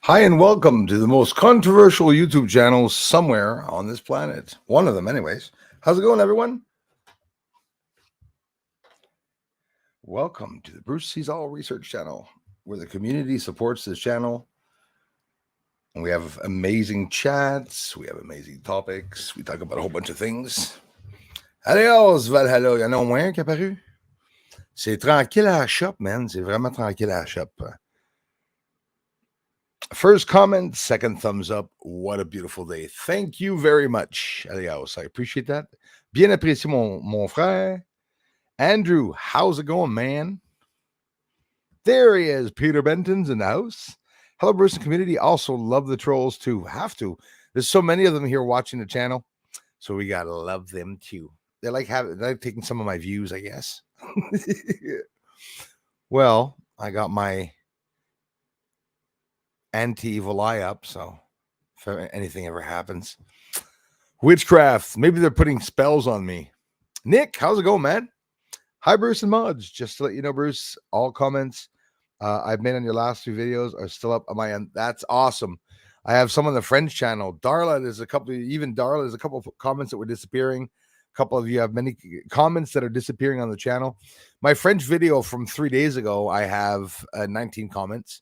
Hi, and welcome to the most controversial YouTube channel somewhere on this planet. One of them, anyways. How's it going, everyone? Welcome to the Bruce Sees All Research Channel, where the community supports this channel. And we have amazing chats, we have amazing topics, we talk about a whole bunch of things. Adios, Valhalla, y'en a au moins qui est apparu. C'est tranquille à la shop, man. C'est vraiment tranquille à la shop. First comment, second thumbs up. What a beautiful day. Thank you very much, Elios. I appreciate that. Bien apprécié, mon frère. Andrew, how's it going, man? There he is. Peter Benton's in the house. Hello, Bruce and community. Also love the trolls too. Have to. There's so many of them here watching the channel, so we gotta love them too. They're like taking some of my views, I guess. Well, I got my anti-evil eye up, so if anything ever happens. Witchcraft. Maybe they're putting spells on me. Nick, how's it going, man? Hi, Bruce and Mods. Just to let you know, Bruce, all comments I've made on your last few videos are still up on my end. That's awesome. I have some on the French channel. Darla, there's a couple of comments that were disappearing. A couple of you have many comments that are disappearing on the channel. My French video from 3 days ago, I have 19 comments.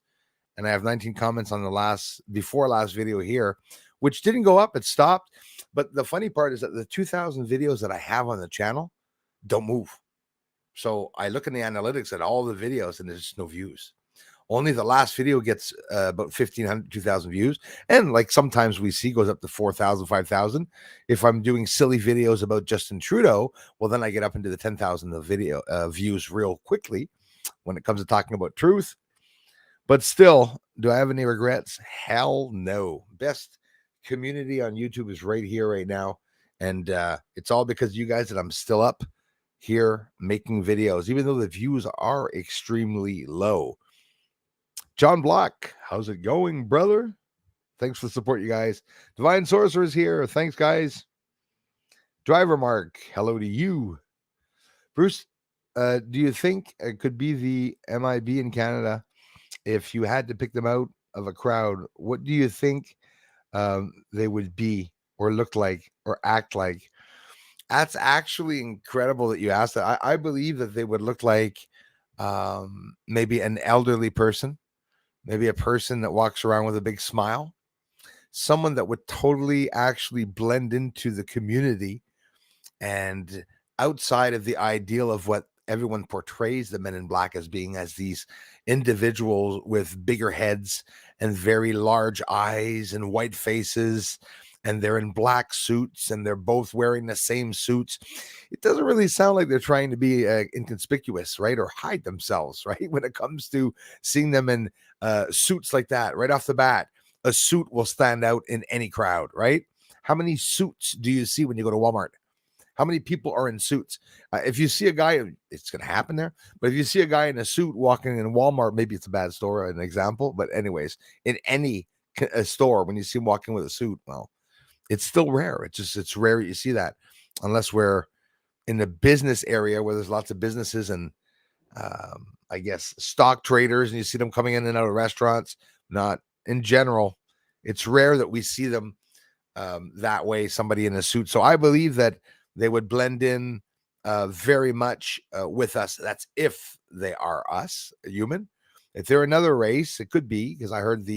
And I have 19 comments on the before last video here, which didn't go up. It stopped. But the funny part is that the 2,000 videos that I have on the channel don't move. So I look in the analytics at all the videos and there's no views. Only the last video gets about 1,500, 2,000 views. And like sometimes we see goes up to 4,000, 5,000. If I'm doing silly videos about Justin Trudeau, well, then I get up into the 10,000 of video views real quickly when it comes to talking about truth. But still, do I have any regrets? Hell no. Best community on YouTube is right here, right now. And it's all because of you guys that I'm still up here making videos, even though the views are extremely low. John Block, how's it going, brother? Thanks for the support, you guys. Divine Sorcerer is here. Thanks, guys. Driver Mark, hello to you. Bruce, do you think it could be the MIB in Canada? If you had to pick them out of a crowd, what do you think they would be or look like or act like? That's actually incredible that you asked that. I believe that they would look like maybe an elderly person, maybe a person that walks around with a big smile, someone that would totally actually blend into the community and outside of the ideal of what everyone portrays the Men in Black as being, as these individuals with bigger heads and very large eyes and white faces, and they're in black suits and they're both wearing the same suits. It doesn't really sound like they're trying to be inconspicuous, right? Or hide themselves, right? When it comes to seeing them in suits like that, right off the bat, a suit will stand out in any crowd, right? How many suits do you see when you go to Walmart? How many people are in suits? If you see a guy, it's going to happen there. But if you see a guy in a suit walking in Walmart, maybe it's a bad store, an example. But anyways, in any store, when you see him walking with a suit, well, it's still rare. It's rare you see that, unless we're in the business area where there's lots of businesses and I guess stock traders, and you see them coming in and out of restaurants. Not in general. It's rare that we see them that way, somebody in a suit. So I believe that they would blend in very much with us. That's if they are us, a human. If they're another race, it could be, because I heard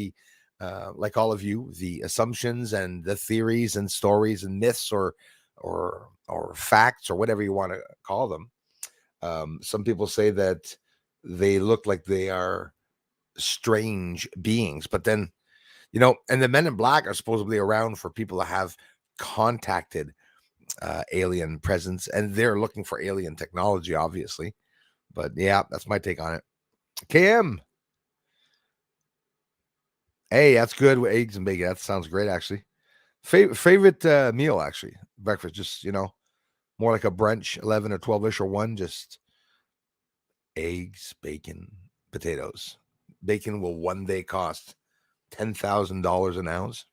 like all of you, the assumptions and the theories and stories and myths or facts or whatever you want to call them. Some people say that they look like they are strange beings, but then, and the Men in Black are supposedly around for people to have contacted alien presence, and they're looking for alien technology, obviously. But yeah, that's my take on it. KM, hey, that's good with eggs and bacon. That sounds great, actually. Favorite meal, actually, breakfast. Just more like a brunch, 11 or 12ish or 1. Just eggs, bacon, potatoes. Bacon will one day cost $10,000 an ounce.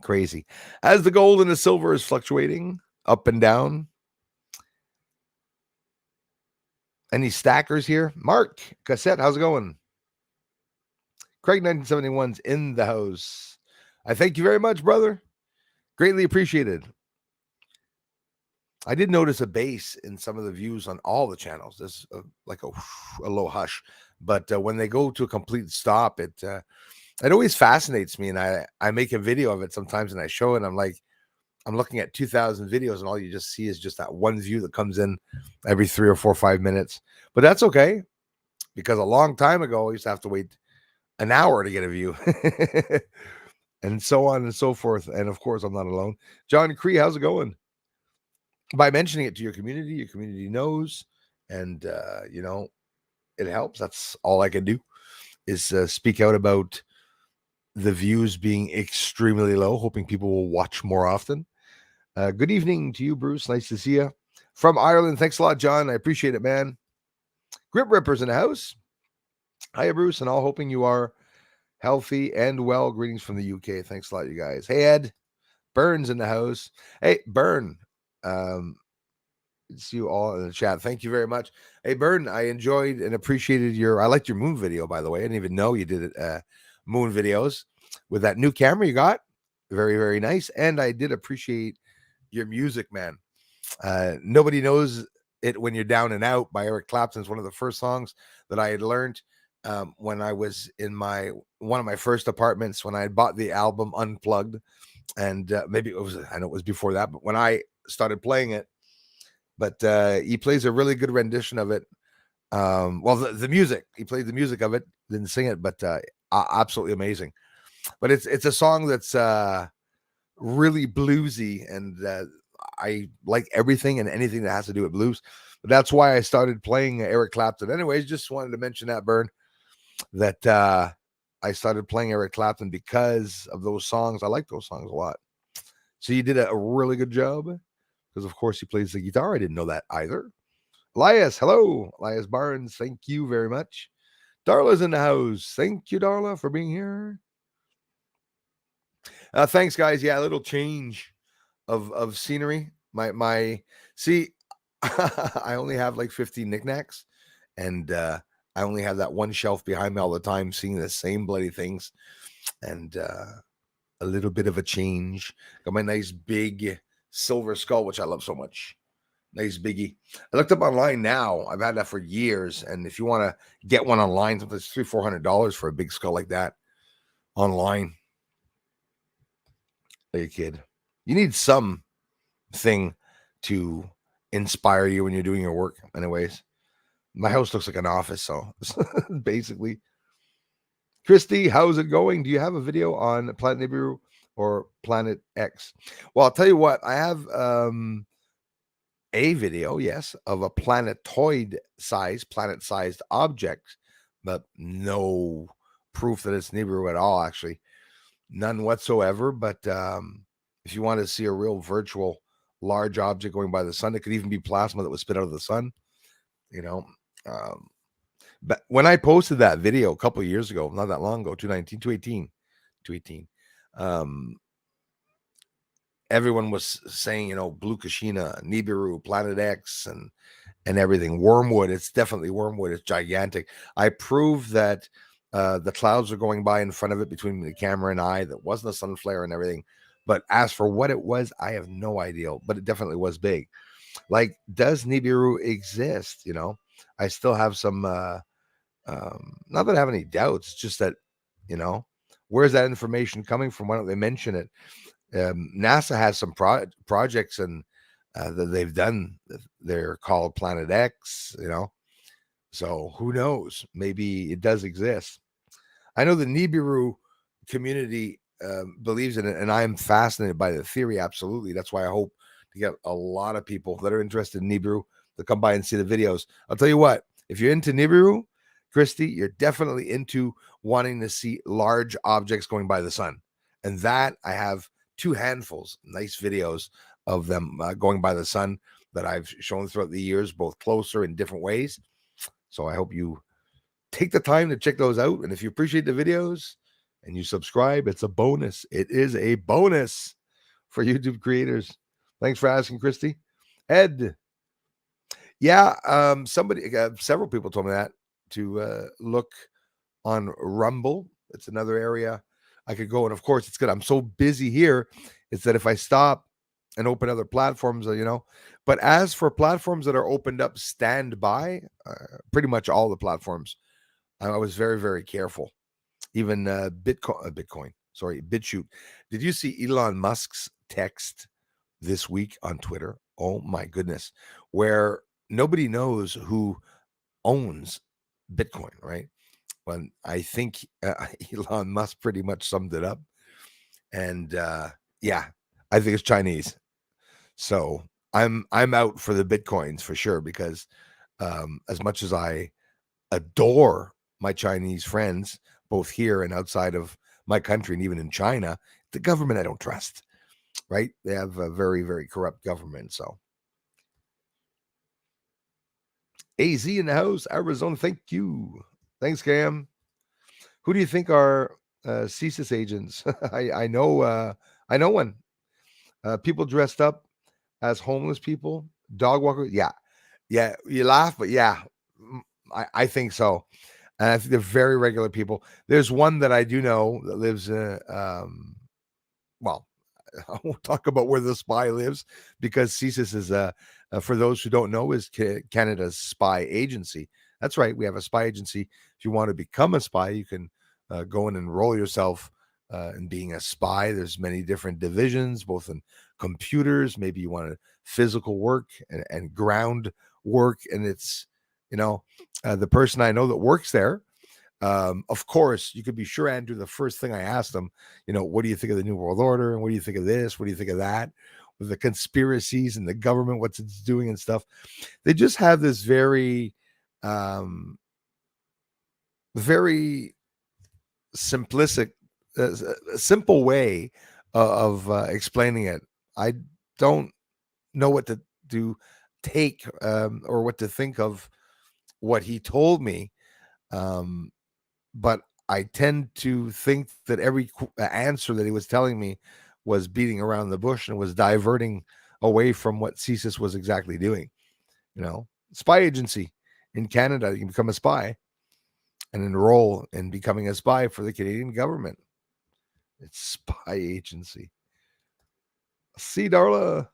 Crazy. As the gold and the silver is fluctuating up and down. Any stackers here? Mark Cassette, how's it going? Craig 1971's in the house. I thank you very much, brother. Greatly appreciated. I did notice a bass in some of the views on all the channels. There's like a low hush, but when they go to a complete stop, it always fascinates me, and I make a video of it sometimes, and I show it. And I'm like, I'm looking at 2,000 videos, and all you just see is just that one view that comes in every 3 or 4 or 5 minutes. But that's okay, because a long time ago, I used to have to wait an hour to get a view, and so on and so forth. And of course, I'm not alone. John Cree, how's it going? By mentioning it to your community knows, and it helps. That's all I can do is speak out about the views being extremely low, hoping people will watch more often. Good evening to you, Bruce. Nice to see you from Ireland. Thanks a lot, John. I appreciate it, man. Grip Rippers in the house. Hiya, Bruce, and all hoping you are healthy and well. Greetings from the UK. Thanks a lot, you guys. Hey, Ed. Burns in the house. Hey, Burn. See you all in the chat. Thank you very much. Hey, Burn, I enjoyed and appreciated I liked your moon video, by the way. I didn't even know you did it, moon videos with that new camera you got. Very, very nice. And I did appreciate your music, man. Nobody Knows It When You're Down and Out by Eric Clapton is one of the first songs that I had learned when I was in one of my first apartments, when I had bought the album Unplugged. And maybe I know it was before that, but when I started playing it, but he plays a really good rendition of it. Well, the music, he played the music of it, didn't sing it, but absolutely amazing. But it's a song that's really bluesy, and I like everything and anything that has to do with blues. But that's why I started playing Eric Clapton. Anyways, just wanted to mention that, Burn, that I started playing Eric Clapton because of those songs. I like those songs a lot. So you did a really good job, because of course he plays the guitar. I didn't know that either. Elias, hello. Elias Barnes, thank you very much. Darla's in the house. Thank you, Darla, for being here. Thanks, guys. Yeah, a little change of scenery. See, I only have like 15 knickknacks, and I only have that one shelf behind me all the time, seeing the same bloody things, and a little bit of a change. Got my nice big silver skull, which I love so much. Nice biggie. I looked up online now. I've had that for years, and if you want to get one online, sometimes $300-$400 for a big skull like that online. Hey, kid, you need something to inspire you when you're doing your work. Anyways, my house looks like an office, so basically. Christy, how's it going? Do you have a video on Planet Nibiru or Planet X? Well, I'll tell you what, I have a video, yes, of a planet-sized object, but no proof that it's Nibiru at all, actually. None whatsoever. But if you want to see a real virtual large object going by the sun, it could even be plasma that was spit out of the sun, but when I posted that video a couple of years ago, not that long ago, 2018, everyone was saying, Blue Kashina, Nibiru, Planet X, and everything. Wormwood, it's definitely wormwood. It's gigantic. I proved that the clouds are going by in front of it between the camera and I. That wasn't a sun flare and everything. But as for what it was, I have no idea. But it definitely was big. Like, does Nibiru exist? I still have some, not that I have any doubts, just that, where's that information coming from? Why don't they mention it? NASA has some projects and that they've done. They're called Planet X, so who knows? Maybe it does exist. I know the Nibiru community believes in it, and I am fascinated by the theory. Absolutely. That's why I hope to get a lot of people that are interested in Nibiru to come by and see the videos. I'll tell you what, if you're into Nibiru, Christy, you're definitely into wanting to see large objects going by the sun. And that I have 2 handfuls, nice videos of them going by the sun that I've shown throughout the years, both closer in different ways. So I hope you take the time to check those out. And if you appreciate the videos and you subscribe, it's a bonus. It is a bonus for YouTube creators. Thanks for asking, Christy. Ed. Yeah, several people told me that to look on Rumble It's another area I could go. And of course, it's good. I'm so busy here. It's that if I stop and open other platforms, but as for platforms that are opened up standby, pretty much all the platforms, I was very, very careful. Even BitChute. Did you see Elon Musk's text this week on Twitter? Oh my goodness, where nobody knows who owns Bitcoin, right? Well, I think Elon Musk pretty much summed it up. And yeah, I think it's Chinese. So I'm out for the Bitcoins for sure, because as much as I adore my Chinese friends, both here and outside of my country and even in China, the government I don't trust, right? They have a very, very corrupt government. So AZ in the house, Arizona, thank you. Thanks, Cam. Who do you think are CSIS agents? I know one. People dressed up as homeless people, dog walkers. Yeah. You laugh, but yeah, I think so. And I think they're very regular people. There's one that I do know that lives well, I won't talk about where the spy lives, because CSIS is for those who don't know, is Canada's spy agency. That's right, we have a spy agency. If you want to become a spy, you can go and enroll yourself in being a spy. There's many different divisions, both in computers. Maybe you want physical work and ground work, and it's the person I know that works there. Of course, you could be sure, Andrew, the first thing I asked them, what do you think of the New World Order? And what do you think of this? What do you think of that? With the conspiracies and the government, what's it's doing and stuff. They just have this very, very simplistic, simple way of explaining it. I don't know what to take or what to think of what he told me. But I tend to think that every answer that he was telling me was beating around the bush and was diverting away from what CSIS was exactly doing. Spy agency in Canada, you can become a spy and enroll in becoming a spy for the Canadian government. It's spy agency. See, Darla.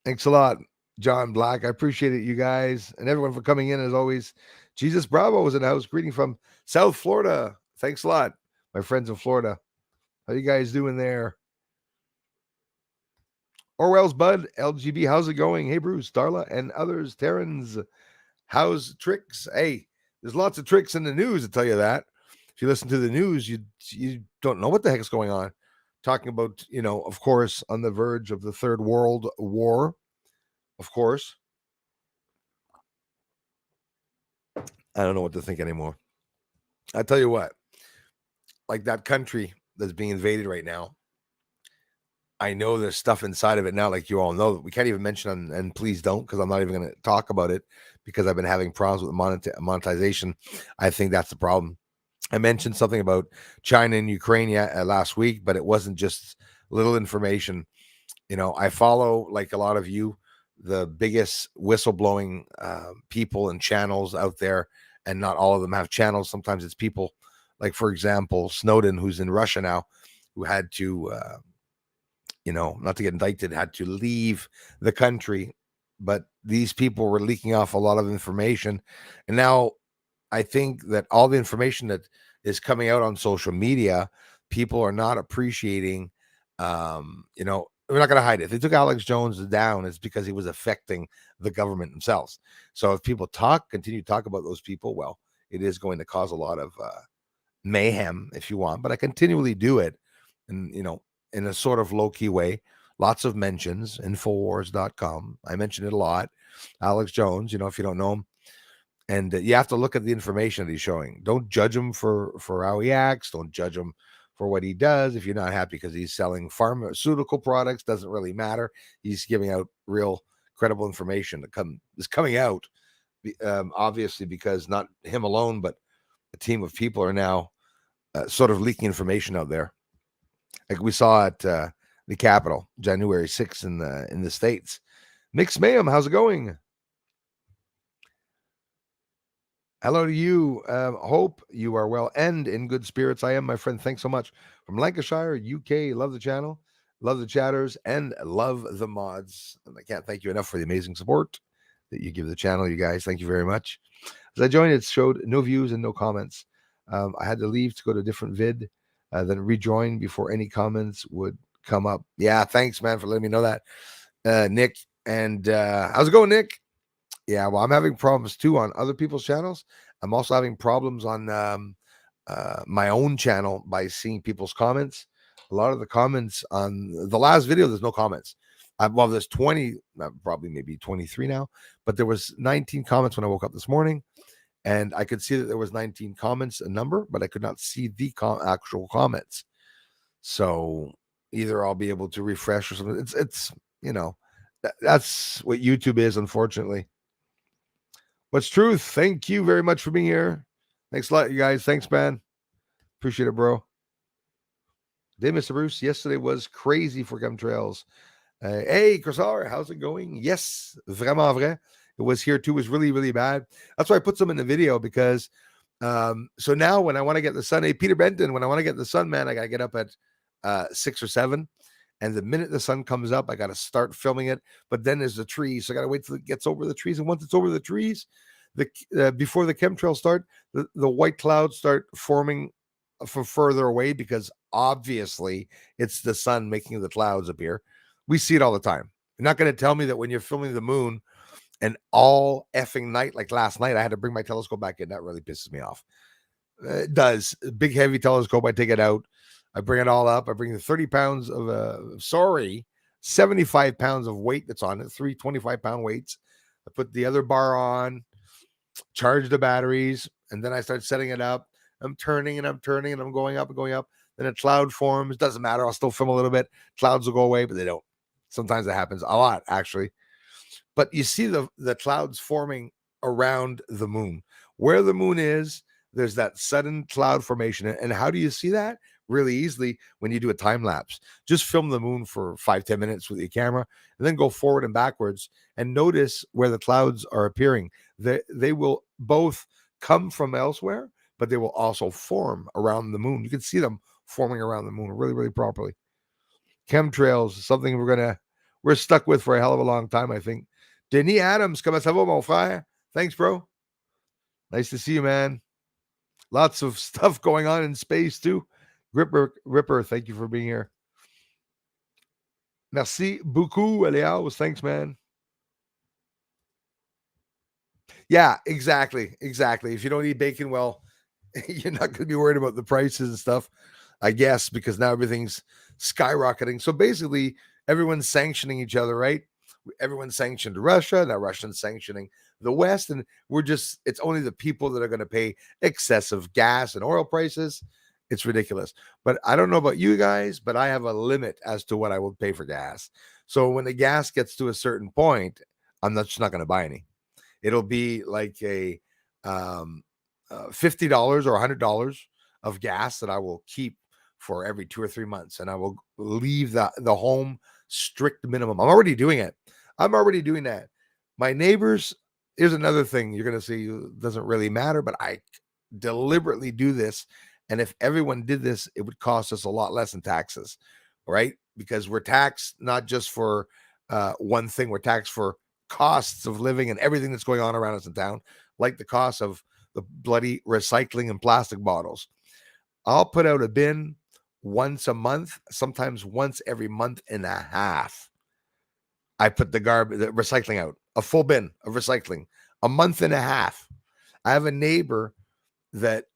Thanks a lot, John Black. I appreciate it, you guys, and everyone for coming in as always. Jesus Bravo was in the house. Greeting from South Florida. Thanks a lot, my friends in Florida. How you guys doing there? Orwell's Bud, LGB, how's it going? Hey, Bruce, Darla, and others. Terrans, how's tricks? Hey, there's lots of tricks in the news, to tell you that. If you listen to the news, you don't know what the heck is going on. Talking about, of course, on the verge of the Third World War, of course. I don't know what to think anymore. I tell you what, like that country that's being invaded right now, I know there's stuff inside of it now, like you all know. We can't even mention, and please don't, because I'm not even going to talk about it, because I've been having problems with monetization. I think that's the problem. I mentioned something about China and Ukraine last week, but it wasn't just little information. I follow, like a lot of you, the biggest whistleblowing people and channels out there, and not all of them have channels. Sometimes it's people like, for example, Snowden, who's in Russia now, who had to, not to get indicted, had to leave the country. But these people were leaking off a lot of information. And now I think that all the information that is coming out on social media, people are not appreciating, we're not going to hide it. If they took Alex Jones down, it's because he was affecting the government themselves. So if people continue to talk about those people, well, it is going to cause a lot of mayhem, if you want. But I continually do it, and in a sort of low-key way. Lots of mentions, Infowars.com. I mention it a lot. Alex Jones, if you don't know him. And you have to look at the information that he's showing. Don't judge him for how he acts. Don't judge him for what he does. If you're not happy because he's selling pharmaceutical products, doesn't really matter. He's giving out real credible information that is coming out, obviously, because not him alone, but a team of people are now sort of leaking information out there. Like we saw at the Capitol, January 6th in the States. Mixed Mayhem, how's it going? Hello to you. Hope you are well and in good spirits. I am, my friend. Thanks so much. From Lancashire, UK. Love the channel, love the chatters, and love the mods. And I can't thank you enough for the amazing support that you give the channel, you guys. Thank you very much. As I joined, it showed no views and no comments. I had to leave to go to a different vid, then rejoin before any comments would come up. Yeah, thanks, man, for letting me know that, Nick. And how's it going, Nick? Yeah, well, I'm having problems too on other people's channels. I'm also having problems on my own channel by seeing people's comments. A lot of the comments on the last video, there's no comments. Well, there's 20, probably maybe 23 now, but there was 19 comments when I woke up this morning, and I could see that there was 19 comments, a number, but I could not see the actual comments. So either I'll be able to refresh or something. It's that's what YouTube is, unfortunately. What's truth? Thank you very much for being here. Thanks a lot, you guys. Thanks, man. Appreciate it, bro. Hey, Mr. Bruce. Yesterday was crazy for chemtrails. Hey, Chrysar, how's it going? Yes, vraiment vrai. It was here too. It was really, really bad. That's why I put some in the video because so now when I want to get the sun, hey, Peter Benton, when I want to get the sun, man, I got to get up at 6 or 7. And the minute the sun comes up, I got to start filming it. But then there's the trees. So I got to wait till it gets over the trees. And once it's over the trees, before the chemtrails start, the white clouds start forming from further away because obviously it's the sun making the clouds appear. We see it all the time. You're not going to tell me that when you're filming the moon and all effing night, like last night, I had to bring my telescope back in. That really pisses me off. It does. Big, heavy telescope. I take it out. I bring it all up. I bring the 30 pounds of, 75 pounds of weight that's on it, 3 25-pound weights. I put the other bar on, charge the batteries, and then I start setting it up. I'm turning and I'm going up and going up. Then a cloud forms. Doesn't matter. I'll still film a little bit. Clouds will go away, but they don't. Sometimes that happens a lot, actually. But you see the clouds forming around the moon. Where the moon is, there's that sudden cloud formation. And how do you see that? Really easily when you do a time lapse. Just film the moon for 5-10 minutes with your camera and then go forward and backwards and notice where the clouds are appearing. They will both come from elsewhere, but they will also form around the moon. You can see them forming around the moon really, really properly. Chemtrails, something we're stuck with for a hell of a long time, I think. Denis Adams, comment ça va, mon frère? Thanks, bro. Nice to see you, man. Lots of stuff going on in space, too. Ripper, thank you for being here. Merci beaucoup, Elias. Thanks, man. Yeah, exactly. If you don't eat bacon, well, you're not going to be worried about the prices and stuff, I guess, because now everything's skyrocketing. So basically, everyone's sanctioning each other, right? Everyone's sanctioned Russia. Now Russia's sanctioning the West. And it's only the people that are going to pay excessive gas and oil prices. It's ridiculous. But I don't know about you guys, but I have a limit as to what I will pay for gas. So when the gas gets to a certain point, I'm just not going to buy any. It'll be like a $50 or $100 of gas that I will keep for every 2 or 3 months. And I will leave the home strict minimum. I'm already doing it. I'm already doing that. My neighbors, here's another thing you're going to see. It doesn't really matter, but I deliberately do this. And if everyone did this, it would cost us a lot less in taxes, right? Because we're taxed not just for one thing. We're taxed for costs of living and everything that's going on around us in town, like the cost of the bloody recycling and plastic bottles. I'll put out a bin once a month, sometimes once every month and a half. I put the recycling out, a full bin of recycling, a month and a half. I have a neighbor that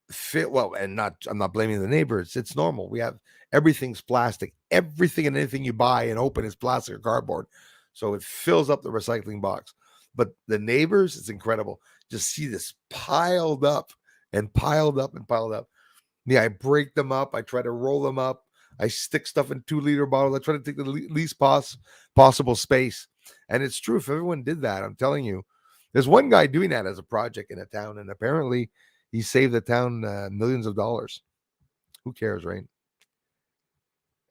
I'm not blaming the neighbors. It's normal. We have everything's plastic. Everything and anything you buy and open is plastic or cardboard. So it fills up the recycling box. But the neighbors, it's incredible. Just see this piled up and piled up and piled up. Yeah, I break them up. I try to roll them up. I stick stuff in 2-liter bottles. I try to take the least possible space. And it's true. If everyone did that, I'm telling you, there's one guy doing that as a project in a town. And apparently he saved the town millions of dollars. Who cares, right?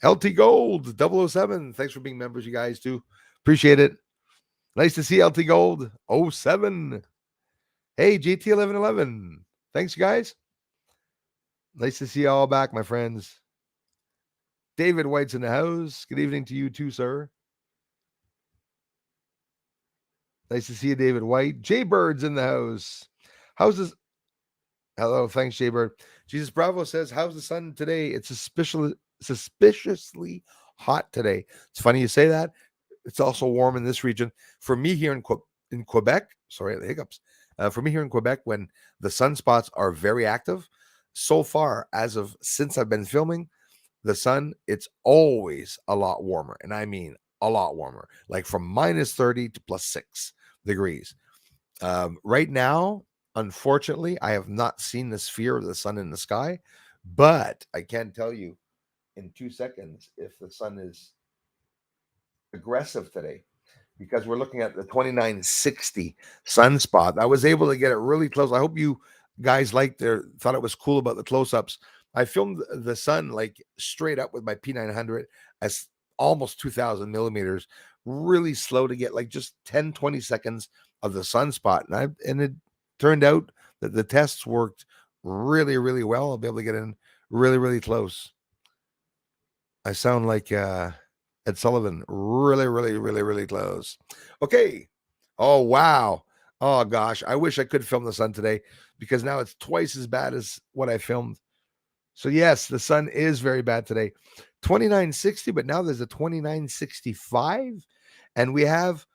LT Gold 007. Thanks for being members, you guys, too. Appreciate it. Nice to see LT Gold 07. Hey, GT1111. Thanks, guys. Nice to see you all back, my friends. David White's in the house. Good evening to you too, sir. Nice to see you, David White. Jay Bird's in the house. How's this? Hello, thanks, Jay Bird. Jesus Bravo says, how's the sun today? It's suspiciously hot today. It's funny you say that. It's also warm in this region. For me here in Quebec, sorry, the hiccups. For me here in Quebec, when the sunspots are very active, so far, since I've been filming, the sun, it's always a lot warmer. And I mean a lot warmer, like from minus 30 to plus 6 degrees. Right now, unfortunately, I have not seen the sphere of the sun in the sky, but I can tell you in 2 seconds if the sun is aggressive today, because we're looking at the 2960 sunspot. I was able to get it really close. I hope you guys thought it was cool about the close-ups. I filmed the sun like straight up with my P900 as almost 2000 millimeters, really slow to get like just 10-20 seconds of the sunspot, and it turned out that the tests worked really, really well. I'll be able to get in really, really close. I sound like Ed Sullivan, really, really, really, really close. Okay. Oh, wow. Oh, gosh. I wish I could film the sun today because now it's twice as bad as what I filmed. So, yes, the sun is very bad today. 2960, but now there's a 2965. And we have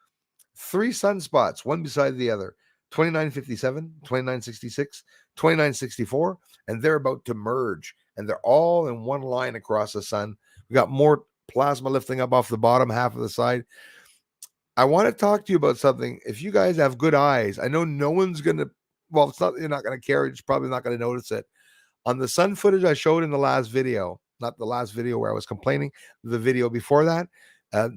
3 sunspots, one beside the other. 2957, 2966, 2964, and they're about to merge. And they're all in one line across the sun. We got more plasma lifting up off the bottom half of the side. I want to talk to you about something. If you guys have good eyes, I know no one's going to, well, it's not, you're not going to care. You're probably not going to notice it. On the sun footage I showed in the last video, not the last video where I was complaining, the video before that,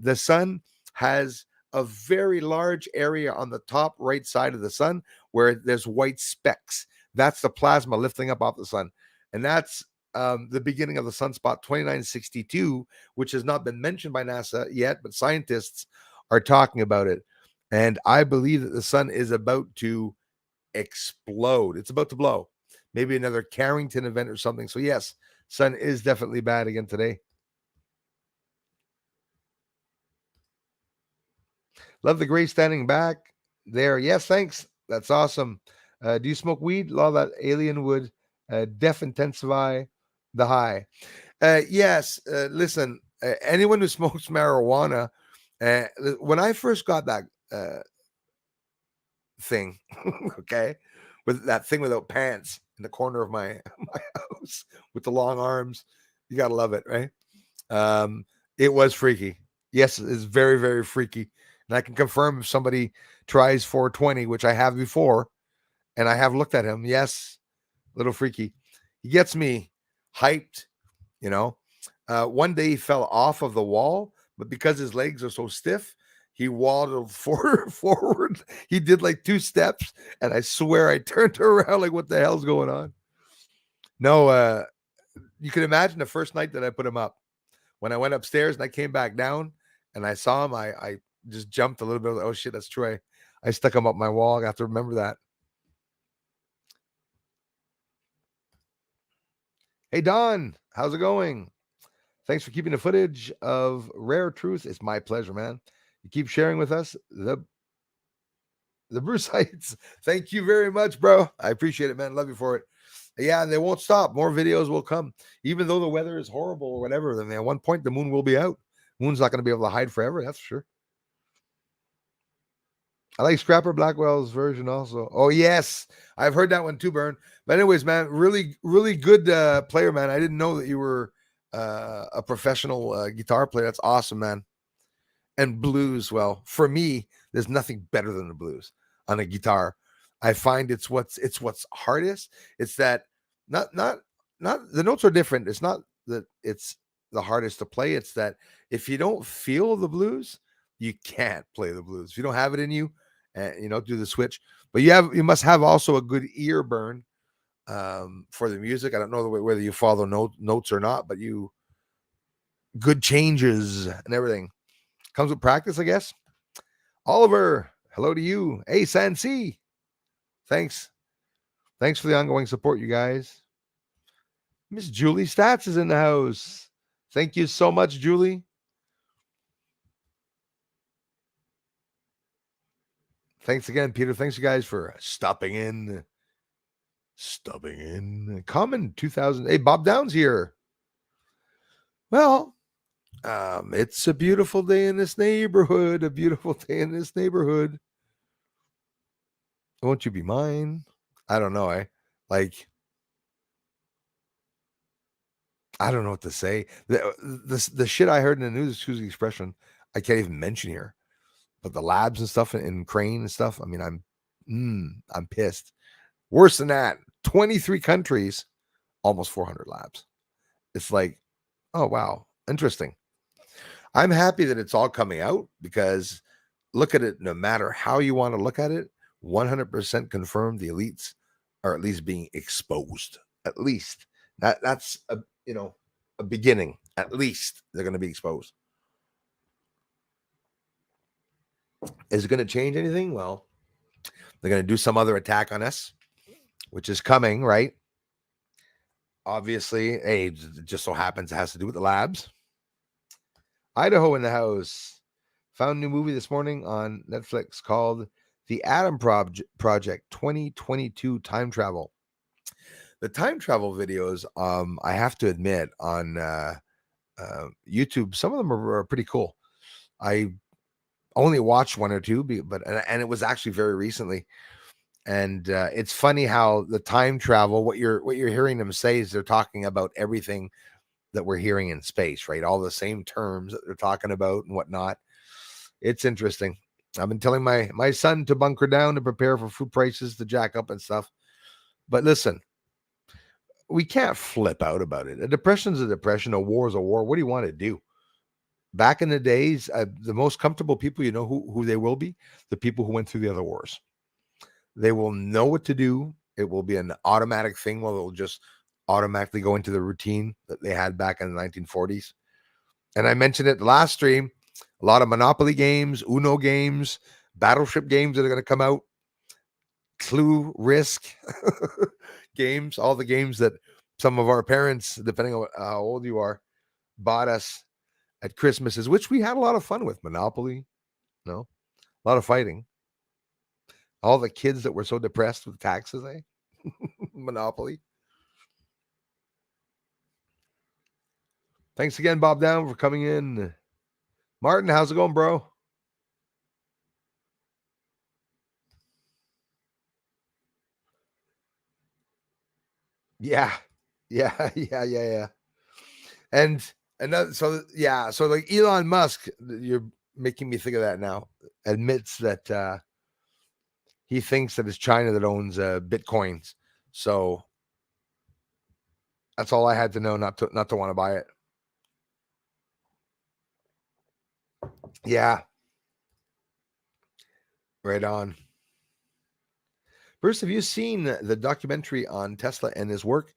the sun has a very large area on the top right side of the sun where there's white specks. That's the plasma lifting up off the sun. And that's the beginning of the sunspot 2962, which has not been mentioned by NASA yet, but scientists are talking about it. And I believe that the sun is about to explode. It's about to blow. Maybe another Carrington event or something. So yes, sun is definitely bad again today. Love the gray standing back there. Yes, thanks. That's awesome. Do you smoke weed? Law that alien would def intensify the high. Yes. Listen, anyone who smokes marijuana, when I first got that thing, okay, with that thing without pants in the corner of my house with the long arms, you gotta love it, right? It was freaky. Yes, it's very, very freaky. And I can confirm if somebody tries 420, which I have before, and I have looked at him. Yes, a little freaky. He gets me hyped, you know. One day he fell off of the wall, but because his legs are so stiff, he waddled forward. He did like 2 steps, and I swear I turned around like, what the hell's going on? No, you can imagine the first night that I put him up. When I went upstairs and I came back down and I saw him, I just jumped a little bit. Oh shit, that's true. I stuck him up my wall. I have to remember that. Hey Don, how's it going? Thanks for keeping the footage of Rare Truth. It's my pleasure, man. You keep sharing with us the Bruce Heights. Thank you very much, bro. I appreciate it, man. Love you for it. Yeah, and they won't stop. More videos will come, even though the weather is horrible or whatever. Then at one point the moon will be out. Moon's not going to be able to hide forever. That's for sure. I like Scrapper Blackwell's version also. Oh, yes. I've heard that one too, Burn. But anyways, man, really, really good player, man. I didn't know that you were a professional guitar player. That's awesome, man. And blues, well, for me, there's nothing better than the blues on a guitar. I find it's what's hardest. It's that not the notes are different. It's not that it's the hardest to play. It's that if you don't feel the blues, you can't play the blues. If you don't have it in you, do the switch. But you must have also a good ear, Burn, for the music. I don't know whether you follow notes or not, but you good changes and everything comes with practice, I guess. Oliver, hello to you. Hey, Sansi. Thanks for the ongoing support, you guys. Miss Julie Stats is in the house. Thank you so much, Julie. Thanks again, Peter. Thanks, you guys, for stopping in. Common 2000. Hey, Bob Down's here. Well, it's a beautiful day in this neighborhood. A beautiful day in this neighborhood. Won't you be mine? I don't know. I don't know what to say. The shit I heard in the news, excuse the expression, I can't even mention here. But the labs and stuff in Crane and stuff, I mean, I'm pissed. Worse than that, 23 countries, almost 400 labs. It's like, oh, wow, interesting. I'm happy that it's all coming out because look at it, no matter how you want to look at it, 100% confirmed the elites are at least being exposed. At least that's a beginning. At least they're going to be exposed. Is it going to change anything? Well, they're going to do some other attack on us, which is coming, right? Obviously, hey, it just so happens it has to do with the labs. Idaho in the house. Found a new movie this morning on Netflix called The Atom Project 2022 Time Travel. The time travel videos, I have to admit, on YouTube, some of them are pretty cool. I only watched one or two, but it was actually very recently. And it's funny how the time travel, what you're hearing them say is they're talking about everything that we're hearing in space, right? All the same terms that they're talking about and whatnot. It's interesting. I've been telling my son to bunker down to prepare for food prices to jack up and stuff. But listen, we can't flip out about it. A depression is a depression. A war is a war. What do you want to do? Back in the days, the most comfortable people, you know who they will be? The people who went through the other wars. They will know what to do. It will be an automatic thing where they'll just automatically go into the routine that they had back in the 1940s. And I mentioned it last stream, a lot of Monopoly games, Uno games, battleship games that are going to come out, Clue, Risk games, all the games that some of our parents, depending on how old you are, bought us at Christmases, which we had a lot of fun with. Monopoly, a lot of fighting. All the kids that were so depressed with taxes, Monopoly. Thanks again, Bob Down, for coming in. Martin, how's it going, bro? Yeah. And another, so like Elon Musk, you're making me think of that now, admits that he thinks that it's China that owns Bitcoins. So that's all I had to know, not to want to buy it. Yeah. Right on. Bruce, have you seen the documentary on Tesla and his work?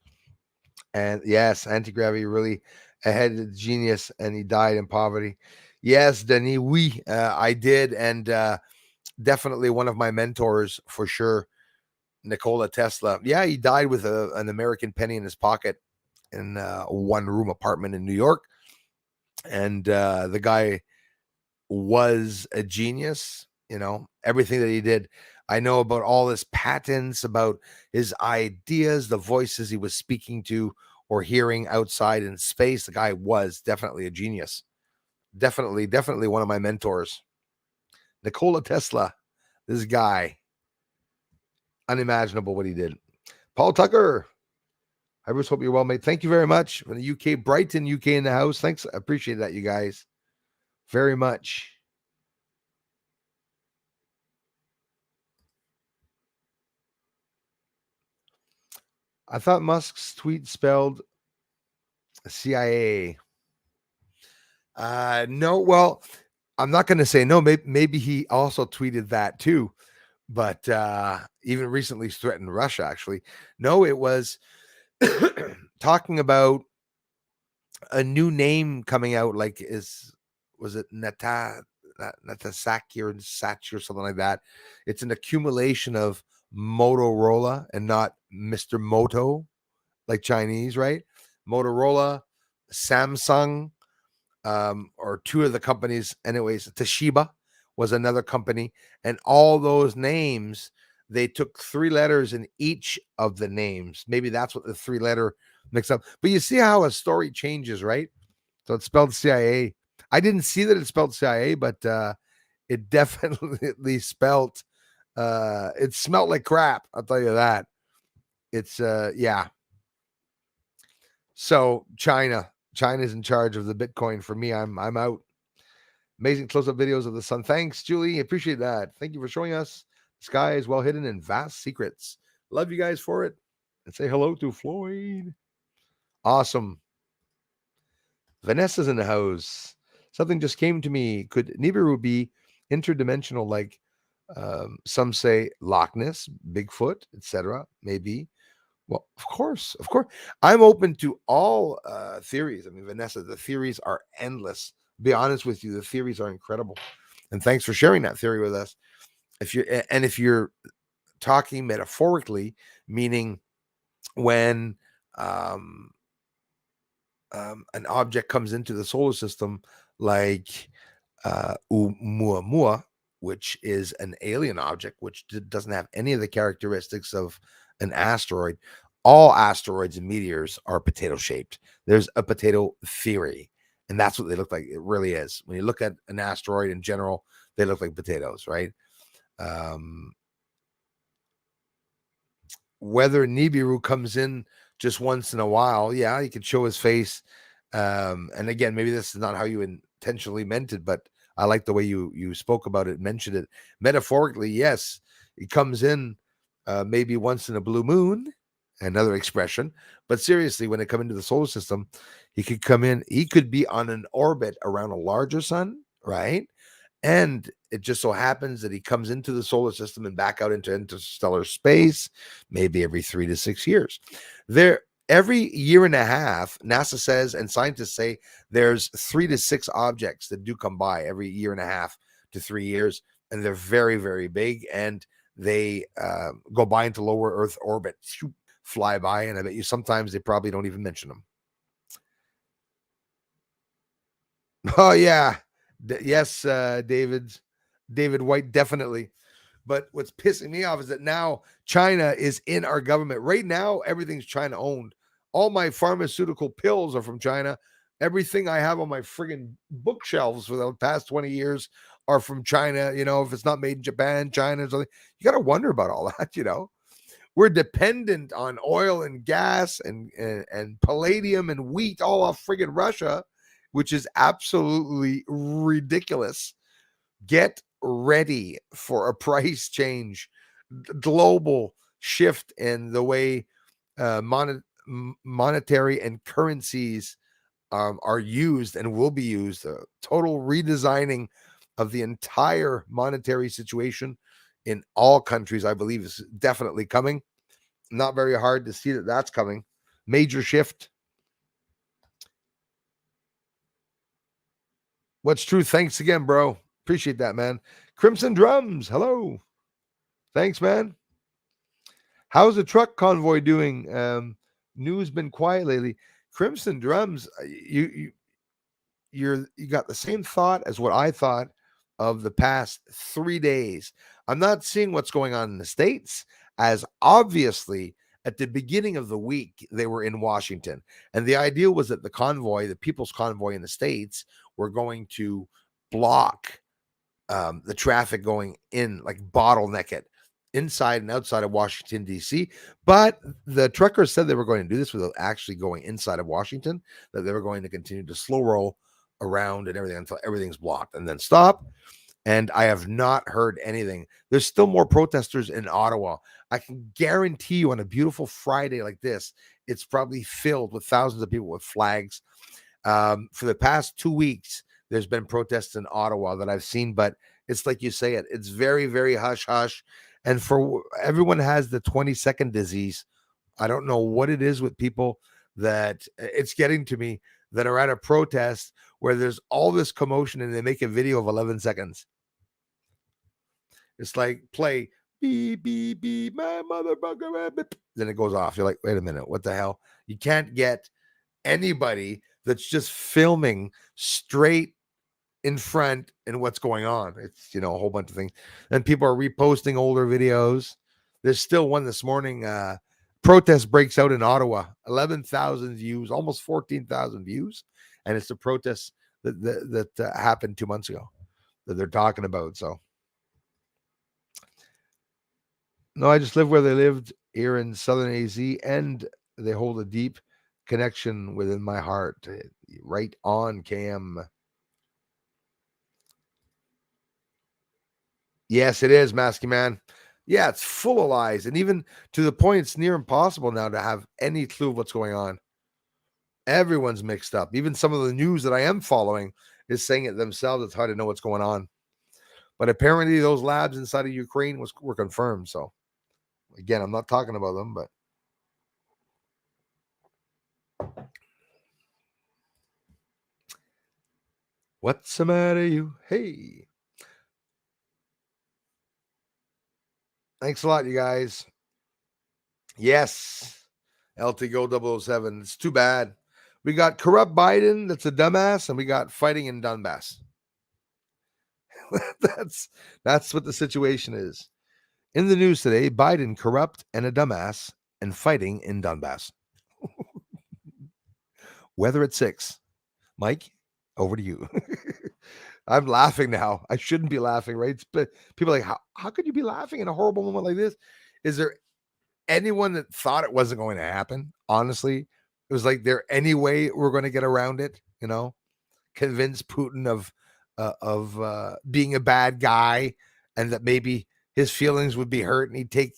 And yes, anti-gravity really ahead of the genius, and he died in poverty. Yes, Denis, I did, and definitely one of my mentors for sure, Nikola Tesla. Yeah, he died with an American penny in his pocket in a one-room apartment in New York, and the guy was a genius. Everything that he did. I know about all his patents, about his ideas, the voices he was speaking to or hearing outside in space. The guy was definitely a genius. Definitely one of my mentors. Nikola Tesla, this guy, unimaginable what he did. Paul Tucker, I just hope you're well, mate. Thank you very much from the UK, Brighton, UK in the house. Thanks. I appreciate that, you guys, very much. I thought Musk's tweet spelled CIA. No, well, I'm not going to say no. Maybe he also tweeted that too, but even recently threatened Russia. Actually, no, it was talking about a new name coming out. Like, was it Natasaki or Sachi or something like that? It's an accumulation of Motorola and not Mr. Moto, like Chinese, right? Motorola, Samsung, or two of the companies. Anyways, Toshiba was another company, and all those names, they took 3 letters in each of the names. Maybe that's what the 3-letter mix up. But you see how a story changes, right? So it's spelled CIA. I didn't see that it spelled CIA, but it definitely spelled. It smelled like crap. I'll tell you that. It's yeah. So China's in charge of the Bitcoin for me. I'm out. Amazing close-up videos of the sun. Thanks, Julie. Appreciate that. Thank you for showing us the sky is well hidden and vast secrets. Love you guys for it. And say hello to Floyd. Awesome. Vanessa's in the house. Something just came to me. Could Nibiru be interdimensional, like some say Loch Ness, Bigfoot, etc.? Maybe. Well, of course. I'm open to all theories. I mean, Vanessa, the theories are endless. Be honest with you, the theories are incredible. And thanks for sharing that theory with us. If you're talking metaphorically, meaning when an object comes into the solar system, like Oumuamua, which is an alien object, which doesn't have any of the characteristics of an asteroid. All asteroids and meteors are potato shaped. There's a potato theory, and that's what they look like. It really is. When you look at an asteroid in general, they look like potatoes, right? Whether Nibiru comes in just once in a while, yeah, he could show his face. And again, maybe this is not how you intentionally meant it, but I like the way you spoke about it, mentioned it. Metaphorically, yes, he comes in maybe once in a blue moon, another expression. But seriously, when it comes into the solar system, he could come in, he could be on an orbit around a larger sun, right? And it just so happens that he comes into the solar system and back out into interstellar space, maybe every 3 to 6 years. Every year and a half, NASA says, and scientists say, there's 3 to 6 objects that do come by every year and a half to 3 years, and they're very, very big, and they go by into lower Earth orbit, fly by, and I bet you sometimes they probably don't even mention them. Oh yeah. Yes, David White, definitely. But what's pissing me off is that now China is in our government. Right now, everything's China owned. All my pharmaceutical pills are from China. Everything I have on my friggin' bookshelves for the past 20 years are from China. You know, if it's not made in Japan, China, or something, you got to wonder about all that, you know. We're dependent on oil and gas and palladium and wheat all off friggin' Russia, which is absolutely ridiculous. Get ready for a price change, global shift in the way monetary and currencies are used and will be used. A total redesigning of the entire monetary situation in all countries, I believe, is definitely coming. Not very hard to see that that's coming. Major shift. What's true? Thanks again, bro. Appreciate that, man. Crimson Drums. Hello. Thanks, man. How's the truck convoy doing? News been quiet lately. Crimson Drums, you got the same thought as what I thought of the past 3 days. I'm not seeing what's going on in the States, as obviously at the beginning of the week they were in Washington, and the idea was that the convoy, the People's Convoy in the States, were going to block the traffic going in, like bottleneck it inside and outside of Washington, D.C. But the truckers said they were going to do this without actually going inside of Washington, that they were going to continue to slow roll around and everything until everything's blocked and then stop. And I have not heard anything. There's still more protesters in Ottawa. I can guarantee you on a beautiful Friday like this, it's probably filled with thousands of people with flags. For the past 2 weeks, there's been protests in Ottawa that I've seen, but it's like you say it's very, very hush hush. And for everyone has the 20-second disease. I don't know what it is with people that it's getting to me, that are at a protest where there's all this commotion and they make a video of 11 seconds. It's like, play beep, beep, beep, my motherfucker. Beep. Then it goes off. You're like, wait a minute, what the hell? You can't get anybody that's just filming straight in front and what's going on. It's, a whole bunch of things. And people are reposting older videos. There's still one this morning. Protest breaks out in Ottawa, 11,000 views, almost 14,000 views. And it's a protest that happened 2 months ago that they're talking about. So, no, I just live where they lived here in Southern AZ, and they hold a deep connection within my heart. Right on, Cam. Yes, it is, Masky Man. Yeah, it's full of lies. And even to the point, it's near impossible now to have any clue of what's going on. Everyone's mixed up. Even some of the news that I am following is saying it themselves. It's hard to know what's going on. But apparently those labs inside of Ukraine were confirmed. So, again, I'm not talking about them, but what's the matter, you? Hey. Thanks a lot, you guys. Yes. LTGO 007. It's too bad. We got corrupt Biden, that's a dumbass, and we got fighting in Donbass. That's what the situation is. In the news today, Biden corrupt and a dumbass and fighting in Donbass. Weather at 6. Mike, over to you. I'm laughing now. I shouldn't be laughing, right? But people are like, how could you be laughing in a horrible moment like this? Is there anyone that thought it wasn't going to happen? Honestly, it was like, there any way we're going to get around it? Convince Putin of being a bad guy, and that maybe his feelings would be hurt, and he'd take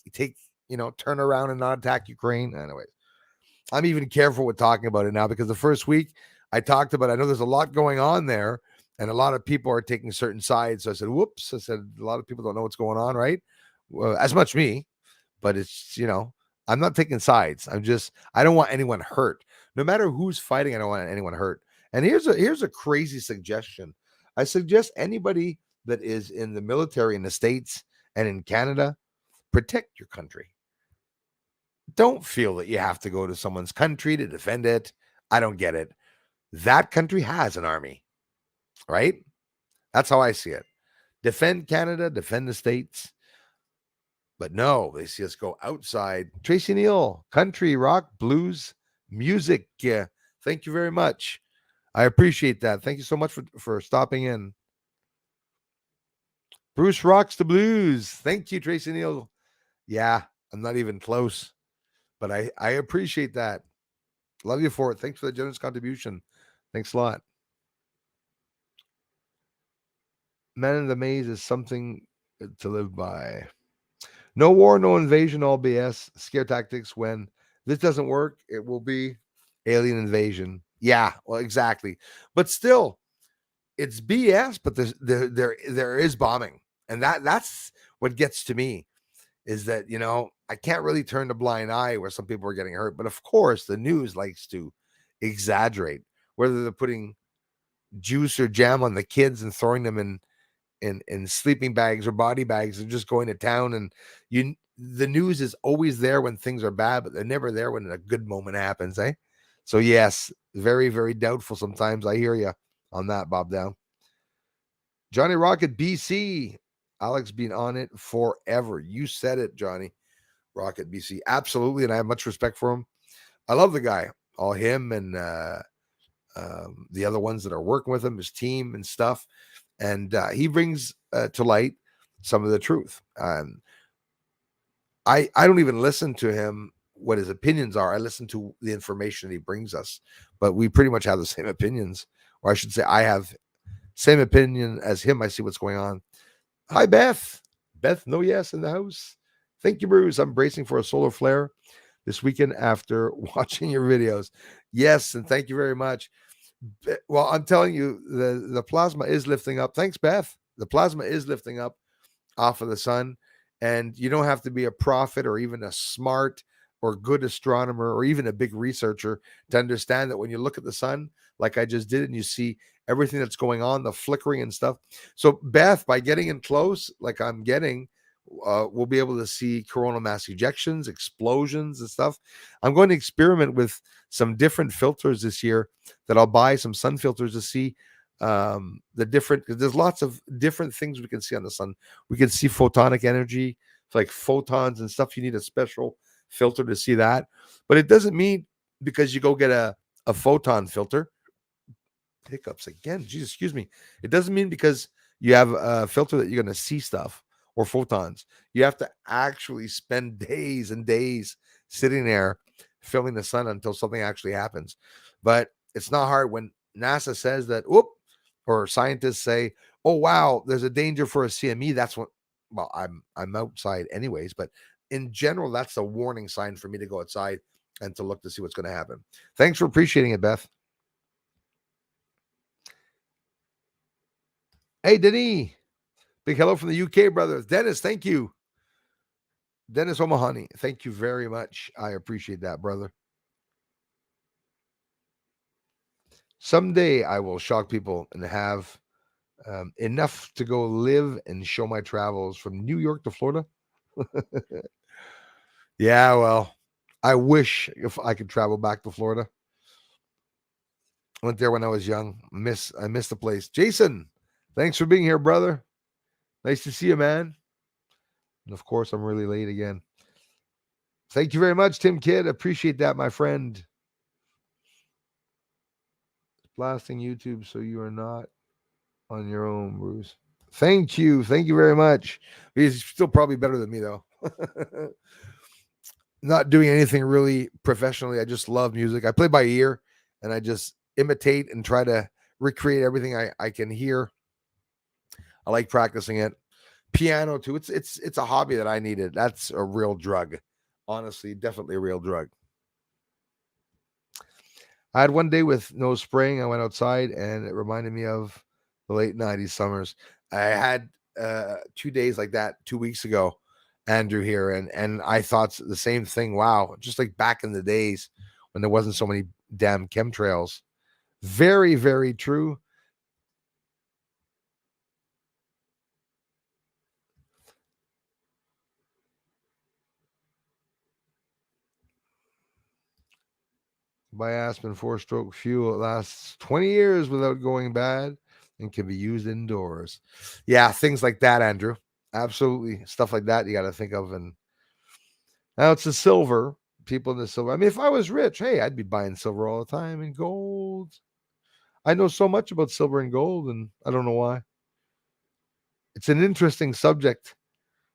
turn around and not attack Ukraine. Anyway, I'm even careful with talking about it now, because the first week I talked about, I know there's a lot going on there, and a lot of people are taking certain sides. So I said, whoops. I said, a lot of people don't know what's going on, right? Well, as much me, but it's, I'm not taking sides. I don't want anyone hurt. No matter who's fighting, I don't want anyone hurt. And here's a crazy suggestion. I suggest anybody that is in the military in the States and in Canada, protect your country. Don't feel that you have to go to someone's country to defend it. I don't get it. That country has an army, right? That's how I see it. Defend Canada, defend the States. But no, they see us go outside. Tracy Neal, country, rock, blues, music. Yeah, thank you very much. I appreciate that. Thank you so much for stopping in. Bruce rocks the blues. Thank you, Tracy Neal. Yeah, I'm not even close, but I appreciate that. Love you for it. Thanks for the generous contribution. Thanks a lot. Man in the Maze is something to live by. No war, no invasion, all BS. Scare tactics. When this doesn't work, it will be alien invasion. Yeah, well, exactly. But still, it's BS. But there is bombing, and that's what gets to me. Is that I can't really turn a blind eye where some people are getting hurt. But of course, the news likes to exaggerate, whether they're putting juice or jam on the kids and throwing them in sleeping bags or body bags, and just going to town. And the news is always there when things are bad, but they're never there when a good moment happens, eh? So yes, very, very doubtful sometimes. I hear you on that, Bob Down. Johnny Rocket BC. Alex been on it forever. You said it, Johnny Rocket BC. Absolutely, and I have much respect for him. I love the guy. All him and the other ones that are working with him, his team and stuff. And he brings to light some of the truth. I don't even listen to him, what his opinions are. I listen to the information he brings us. But we pretty much have the same opinions. Or I should say, I have same opinion as him. I see what's going on. Hi, Beth. Beth, no yes in the house. Thank you, Bruce. I'm bracing for a solar flare this weekend after watching your videos. Yes, and thank you very much. Well, I'm telling you, the plasma is lifting up. Thanks, Beth. The plasma is lifting up off of the sun, and you don't have to be a prophet or even a smart or good astronomer or even a big researcher to understand that when you look at the sun, like I just did, and you see everything that's going on, the flickering and stuff. So, Beth, by getting in close, like I'm getting, we'll be able to see coronal mass ejections, explosions, and stuff. I'm going to experiment with some different filters this year that I'll buy some sun filters to see the different, because there's lots of different things we can see on the sun. We can see photonic energy, like photons and stuff. You need a special filter to see that. But it doesn't mean because you go get a photon filter, hiccups again, Jesus, excuse me. It doesn't mean because you have a filter that you're going to see stuff or photons. You have to actually spend days and days sitting there filming the sun until something actually happens. But it's not hard when NASA says that, whoop, or scientists say, oh, wow, there's a danger for a CME. That's what, well, I'm outside anyways, but in general, that's a warning sign for me to go outside and to look to see what's going to happen. Thanks for appreciating it, Beth. Hey, Denis. Big hello from the UK, brothers. Dennis, thank you. Dennis Omahani, thank you very much. I appreciate that, brother. Someday I will shock people and have enough to go live and show my travels from New York to Florida. Yeah, well, I wish if I could travel back to Florida. I went there when I was young. I miss the place. Jason, thanks for being here, brother. Nice to see you, man. And of course, I'm really late again. Thank you very much, Tim Kidd. Appreciate that, my friend. Blasting YouTube so you are not on your own, Bruce. Thank you. Thank you very much. He's still probably better than me, though. Not doing anything really professionally. I just love music. I play by ear, and I just imitate and try to recreate everything I can hear. I like practicing it. Piano too. It's a hobby that I needed. That's a real drug. Honestly, definitely a real drug. I had one day with no spraying. I went outside and it reminded me of the late 90s summers. I had 2 days like that 2 weeks ago, Andrew, here, and I thought the same thing. Wow, just like back in the days when there wasn't so many damn chemtrails. Very, very true. By Aspen 4-stroke fuel, it lasts 20 years without going bad and can be used indoors. Yeah, things like that, Andrew. Absolutely. Stuff like that you got to think of. And now it's the silver. People in the silver. I mean, if I was rich, hey, I'd be buying silver all the time and gold. I know so much about silver and gold, and I don't know why. It's an interesting subject.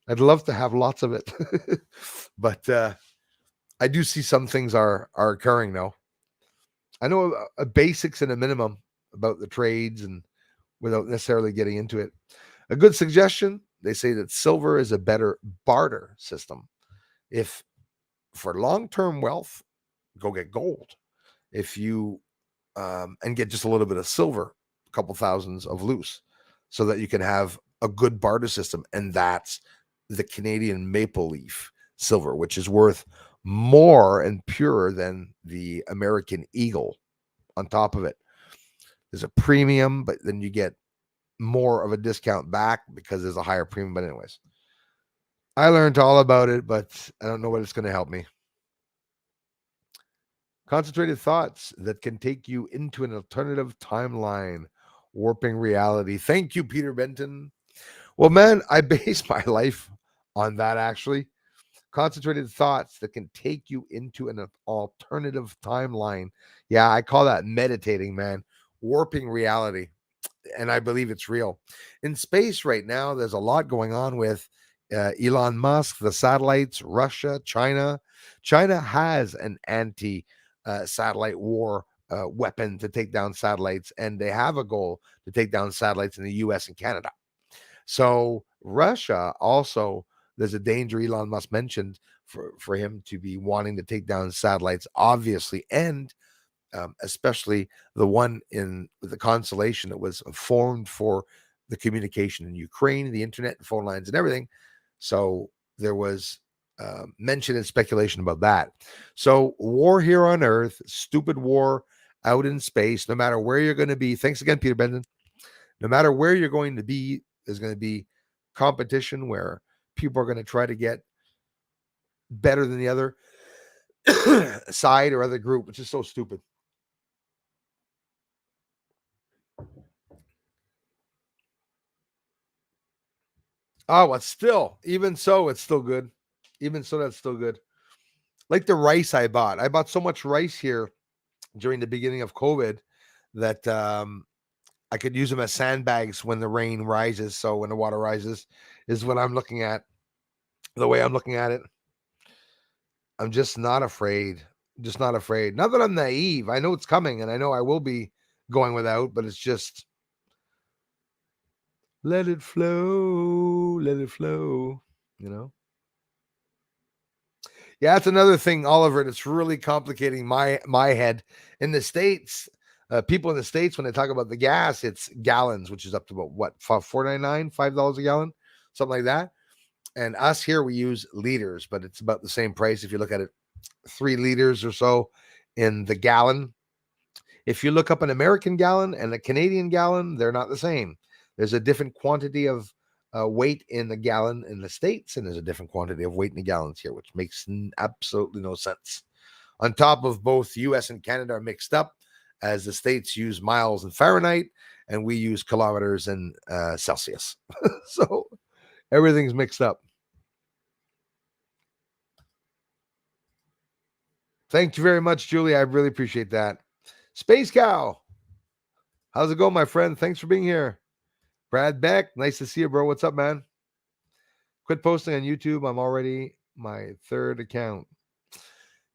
I'd love to have lots of it. But I do see some things are occurring now. I know a basics and a minimum about the trades and without necessarily getting into it. A good suggestion, they say that silver is a better barter system. If for long-term wealth, go get gold. If you and get just a little bit of silver, a couple thousands of loose, so that you can have a good barter system. And that's the Canadian maple leaf silver, which is worth more and purer than the American eagle. On top of it, there's a premium, but then you get more of a discount back because there's a higher premium. But anyways, I learned all about it, but I don't know what it's going to help me. Concentrated thoughts that can take you into an alternative timeline, warping reality. Thank you, Peter Benton. Well, man, I base my life on that, actually. Concentrated thoughts that can take you into an alternative timeline. Yeah, I call that meditating, man. Warping reality. And I believe it's real. In space right now, there's a lot going on with Elon Musk, the satellites, Russia, China. China has an anti-satellite war weapon to take down satellites, and they have a goal to take down satellites in the US and Canada. So Russia also, there's a danger Elon Musk mentioned for him to be wanting to take down satellites, obviously, and especially the one in the constellation that was formed for the communication in Ukraine, the internet and phone lines and everything. So there was mention and speculation about that. So war here on Earth, stupid war out in space, no matter where you're going to be. Thanks again, Peter Benton. No matter where you're going to be, there's going to be competition where people are going to try to get better than the other side or other group, which is so stupid. Oh, it's still, even so, it's still good. Even so, that's still good. Like the rice I bought so much rice here during the beginning of COVID that I could use them as sandbags when the rain rises. So when the water rises is what I'm looking at. The way I'm looking at it, I'm just not afraid. Just not afraid. Not that I'm naive. I know it's coming and I know I will be going without, but it's just let it flow, you know? Yeah, that's another thing, Oliver. That's really complicating my head. In the States, people in the States, when they talk about the gas, it's gallons, which is up to about what, $4.99, $5 a gallon, something like that. And us here, we use liters, but it's about the same price if you look at it, 3 liters or so in the gallon. If you look up an American gallon and a Canadian gallon, they're not the same. There's a different quantity of weight in the gallon in the States, and there's a different quantity of weight in the gallons here, which makes absolutely no sense. On top of both US and Canada are mixed up, as the States use miles in Fahrenheit, and we use kilometers in Celsius. So everything's mixed up. Thank you very much, Julie. I really appreciate that. Space Cow, how's it going, my friend? Thanks for being here. Brad Beck, nice to see you, bro. What's up, man? Quit posting on YouTube. I'm already my 3rd account.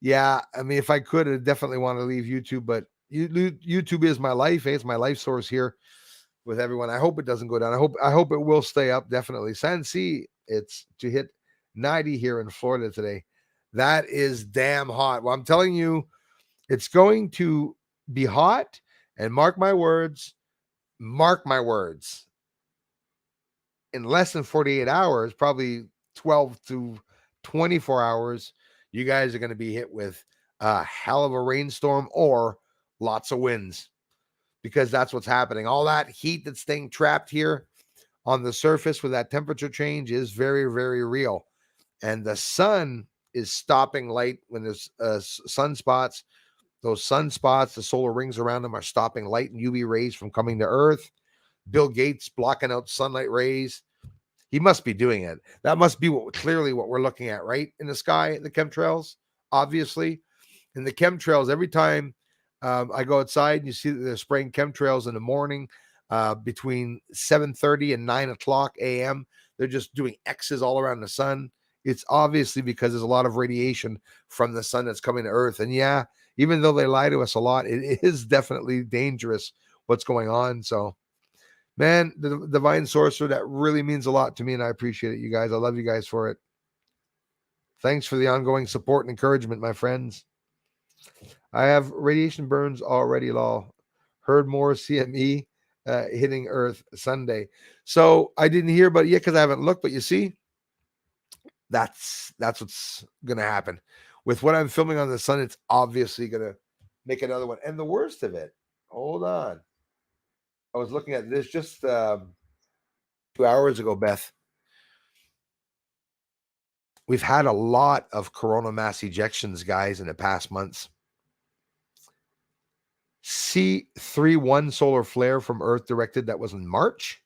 Yeah, I mean, if I could, I definitely want to leave YouTube, but YouTube is my life. It's my life source here with everyone. I hope it doesn't go down. I hope it will stay up, definitely. San C, it's to hit 90 here in Florida today. That is damn hot. Well, I'm telling you, it's going to be hot, and mark my words, in less than 48 hours, probably 12 to 24 hours, you guys are going to be hit with a hell of a rainstorm or lots of winds, because that's what's happening. All that heat that's staying trapped here on the surface with that temperature change is very, very real. And the sun is stopping light when there's sunspots. Those sunspots, the solar rings around them, are stopping light and UV rays from coming to Earth. Bill Gates blocking out sunlight rays. He must be doing it. That must be clearly what we're looking at, right? In the sky, the chemtrails, obviously. In the chemtrails, every time I go outside and you see that they're spraying chemtrails in the morning between 7:30 and 9 o'clock a.m., they're just doing X's all around the sun. It's obviously because there's a lot of radiation from the sun that's coming to Earth. And yeah, even though they lie to us a lot, it is definitely dangerous what's going on. So, man, the divine sorcerer, that really means a lot to me, and I appreciate it, you guys. I love you guys for it. Thanks for the ongoing support and encouragement, my friends. I have radiation burns already, lol. Heard more CME hitting Earth Sunday. So I didn't hear about it yet because I haven't looked, but you see, that's what's going to happen. With what I'm filming on the sun, it's obviously going to make another one. And the worst of it, hold on. I was looking at this just 2 hours ago, Beth. We've had a lot of corona mass ejections, guys, in the past months. C31 solar flare from Earth directed, that was in March.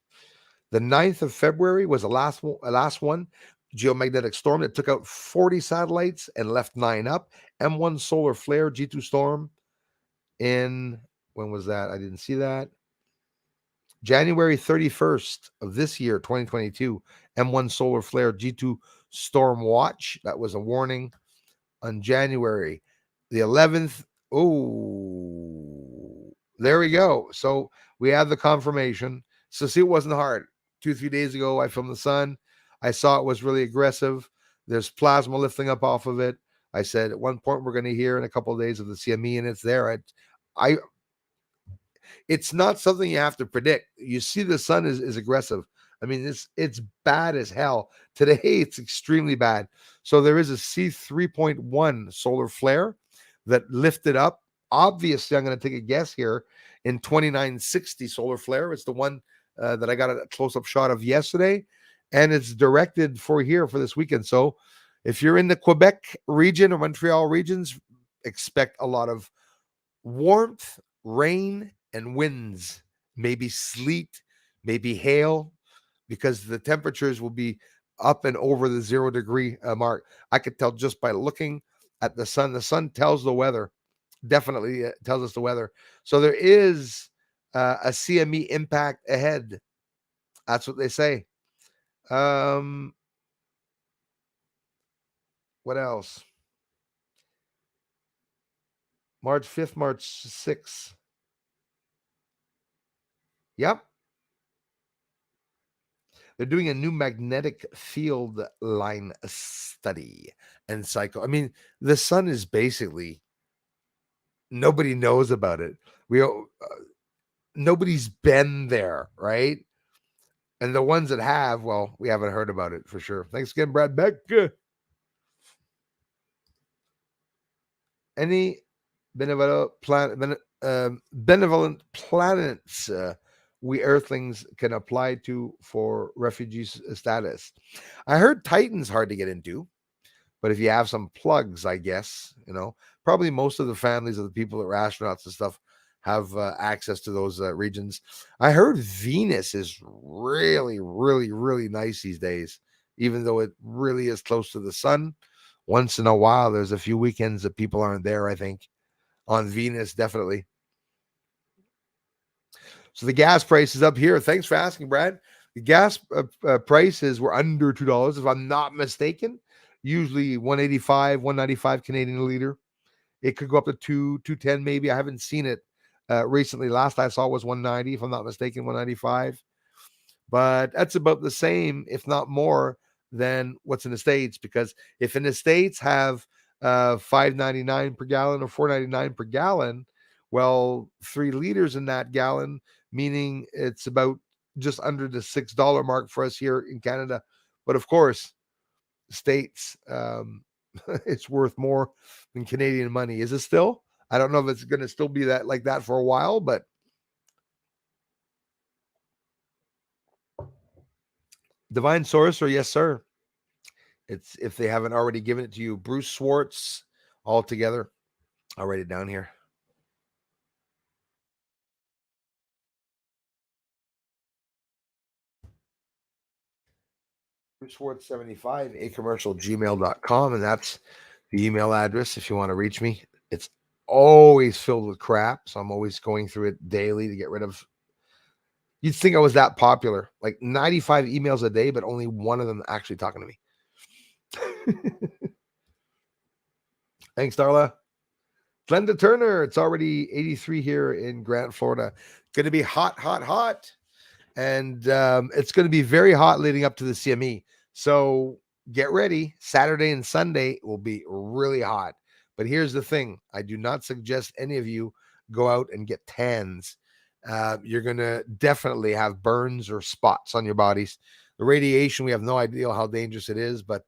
The 9th of February was the last one. Geomagnetic storm that took out 40 satellites and left 9 up. M1 solar flare, G2 storm in, when was that? I didn't see that. January 31st of this year, 2022, M1 solar flare, G2 storm watch. That was a warning on January the 11th. Oh, there we go. So we have the confirmation. So see, it wasn't hard. 2-3 days ago, I filmed the sun. I saw it was really aggressive. There's plasma lifting up off of it. I said at one point we're going to hear in a couple of days of the CME, and it's there. It's not something you have to predict. You see the sun is aggressive. I mean, it's bad as hell. Today, it's extremely bad. So there is a C3.1 solar flare that lifted up. Obviously, I'm going to take a guess here in 2960 solar flare. It's the one that I got a close-up shot of yesterday. and it's directed for here for this weekend. So if you're in the Quebec region or Montreal regions, expect a lot of warmth, rain, and winds, maybe sleet, maybe hail, because the temperatures will be up and over the 0 degree mark. I could tell just by looking at the sun. The sun tells the weather, definitely tells us the weather. So there is a CME impact ahead. That's what they say. What else? March 5th, March 6th. Yep. They're doing a new magnetic field line study and cycle. I mean, the sun is basically, nobody knows about it. Nobody's been there, right? And the ones that have, well, we haven't heard about it for sure. Thanks again, Brad Beck. Any benevolent planets we Earthlings can apply to for refugee status? I heard Titan's hard to get into, but if you have some plugs, I guess, probably most of the families of the people that were astronauts and stuff have access to those regions. I heard Venus is really, really, really nice these days, even though it really is close to the sun. Once in a while, there's a few weekends that people aren't there, I think, on Venus, definitely. So the gas price is up here. Thanks for asking, Brad. The gas prices were under $2, if I'm not mistaken. Usually 185, 195 Canadian a liter. It could go up to 210 maybe. I haven't seen it recently. Last I saw was 190, if I'm not mistaken, 195. But that's about the same, if not more, than what's in the States. Because if in the States have $5.99 per gallon or $4.99 per gallon, well, 3 liters in that gallon, meaning it's about just under the $6 mark for us here in Canada. But of course, States, it's worth more than Canadian money. Is it still? I don't know if it's going to still be that like that for a while, but Divine Sorcerer, yes, sir. It's if they haven't already given it to you. Bruce Swartz, all together. I'll write it down here. Bruce Swartz 75, acommercial@gmail.com, and that's the email address if you want to reach me. It's always filled with crap, so I'm always going through it daily to get rid of. You'd think I was that popular, like 95 emails a day, but only one of them actually talking to me. Thanks, Darla. Glenda Turner, it's already 83 here in Grant, Florida. Going to be hot, hot, hot. And it's going to be very hot leading up to the CME. So get ready. Saturday and Sunday will be really hot. But here's the thing. I do not suggest any of you go out and get tans. You're going to definitely have burns or spots on your bodies. The radiation, we have no idea how dangerous it is, but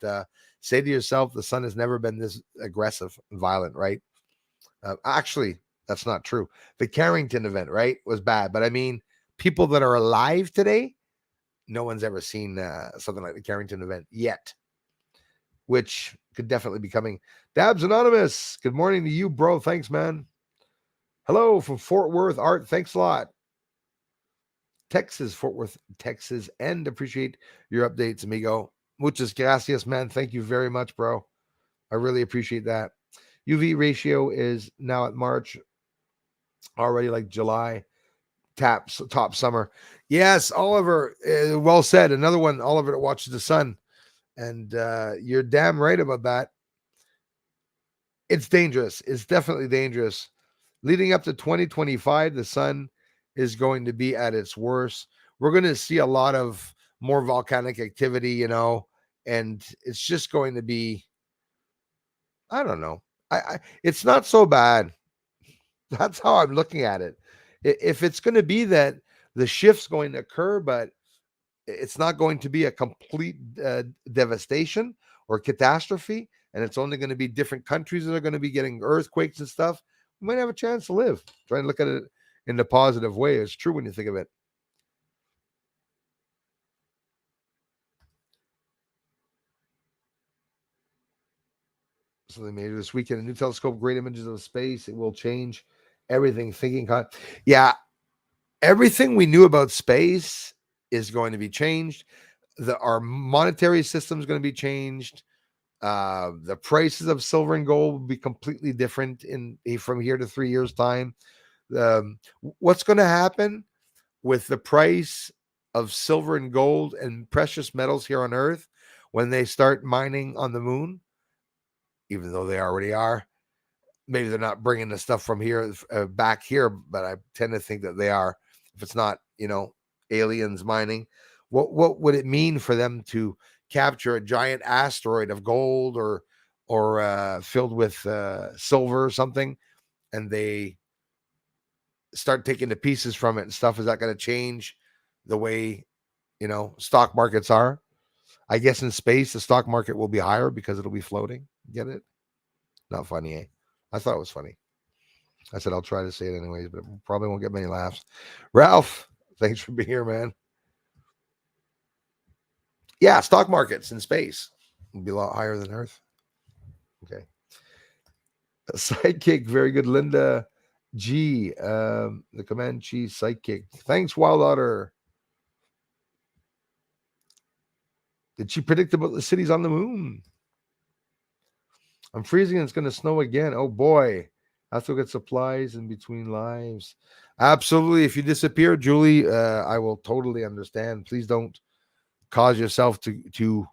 say to yourself, the sun has never been this aggressive and violent, right? Actually, that's not true. The Carrington event, right, was bad. But I mean, people that are alive today, no one's ever seen something like the Carrington event yet, which could definitely be coming. Dabs Anonymous, good morning to you, bro. Thanks, man. Hello from Fort Worth. Art, thanks a lot. Texas, Fort Worth, Texas, and appreciate your updates, amigo. Muchas gracias, man. Thank you very much, bro. I really appreciate that. UV ratio is now at March, already like July. Top summer. Yes, Oliver, well said. Another one, Oliver that watches the sun. And you're damn right about that. It's dangerous. It's definitely dangerous. Leading up to 2025, the sun is going to be at its worst. We're going to see a lot of more volcanic activity, and it's just going to be, I don't know. It's not so bad. That's how I'm looking at it. If it's going to be that the shift's going to occur, but it's not going to be a complete devastation or catastrophe, and it's only going to be different countries that are going to be getting earthquakes and stuff, we might have a chance to live. Try and look at it in the positive way. It's true when you think of it. something major this weekend. A new telescope, great images of space. It will change everything. Yeah, everything we knew about space is going to be changed. Our monetary system is going to be changed. The prices of silver and gold will be completely different from here to 3 years' time. What's going to happen with the price of silver and gold and precious metals here on Earth when they start mining on the moon, even though they already are? Maybe they're not bringing the stuff from here back here, but I tend to think that they are. If it's not, aliens mining, what would it mean for them to capture a giant asteroid of gold or filled with silver or something, and they start taking the pieces from it and stuff? Is that going to change the way stock markets are? I guess in space the stock market will be higher because it'll be floating. Get it? Not funny, eh? I thought it was funny. I said I'll try to say it anyways, but probably won't get many laughs. Ralph, thanks for being here, man. Yeah, stock markets in space will be a lot higher than Earth. Okay. Sidekick, very good. Linda G, the Comanche sidekick. Thanks, Wild Otter. Did she predict about the cities on the moon? I'm freezing and it's going to snow again. Oh boy. I have to get supplies in between lives. Absolutely. If you disappear, Julie, I will totally understand. Please don't cause yourself to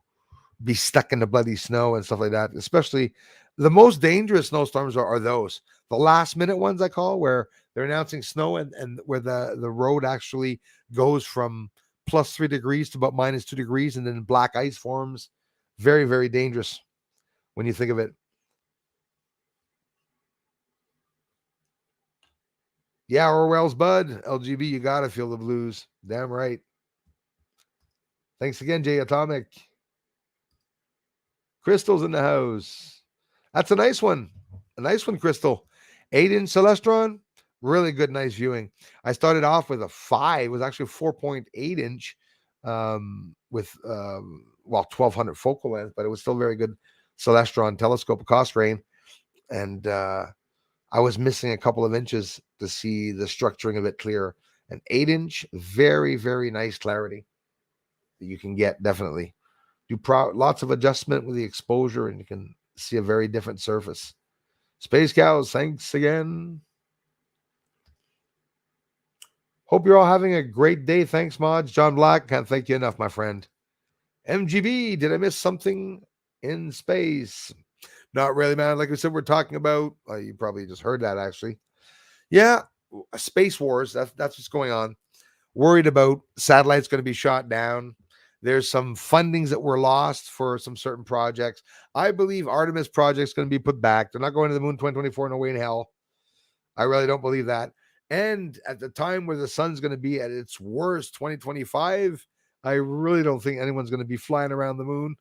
be stuck in the bloody snow and stuff like that. Especially the most dangerous snowstorms are those. The last minute ones I call, where they're announcing snow and where the road actually goes from +3 degrees to about -2 degrees and then black ice forms. Very, very dangerous when you think of it. Yeah, Orwell's bud. LGB, you gotta feel the blues. Damn right. Thanks again, Jay Atomic. Crystal's in the house. That's a nice one. A nice one, Crystal. 8-inch Celestron. Really good, nice viewing. I started off with a 5. It was actually 4.8 inch with 1200 focal length, but it was still very good Celestron telescope cost range. And I was missing a couple of inches to see the structuring of it clear. An 8-inch, very, very nice clarity that you can get, definitely. Do lots of adjustment with the exposure, and you can see a very different surface. Space Cows, thanks again. Hope you're all having a great day. Thanks, Mods. John Black, can't thank you enough, my friend. MGB, did I miss something in space? Not really, man. Like I said, we're talking about, you probably just heard that, actually. Yeah, space wars. That's what's going on. Worried about satellites going to be shot down. There's some fundings that were lost for some certain projects. I believe Artemis project's going to be put back. They're not going to the moon 2024, no way in hell. I really don't believe that. And at the time where the sun's going to be at its worst, 2025, I really don't think anyone's going to be flying around the moon.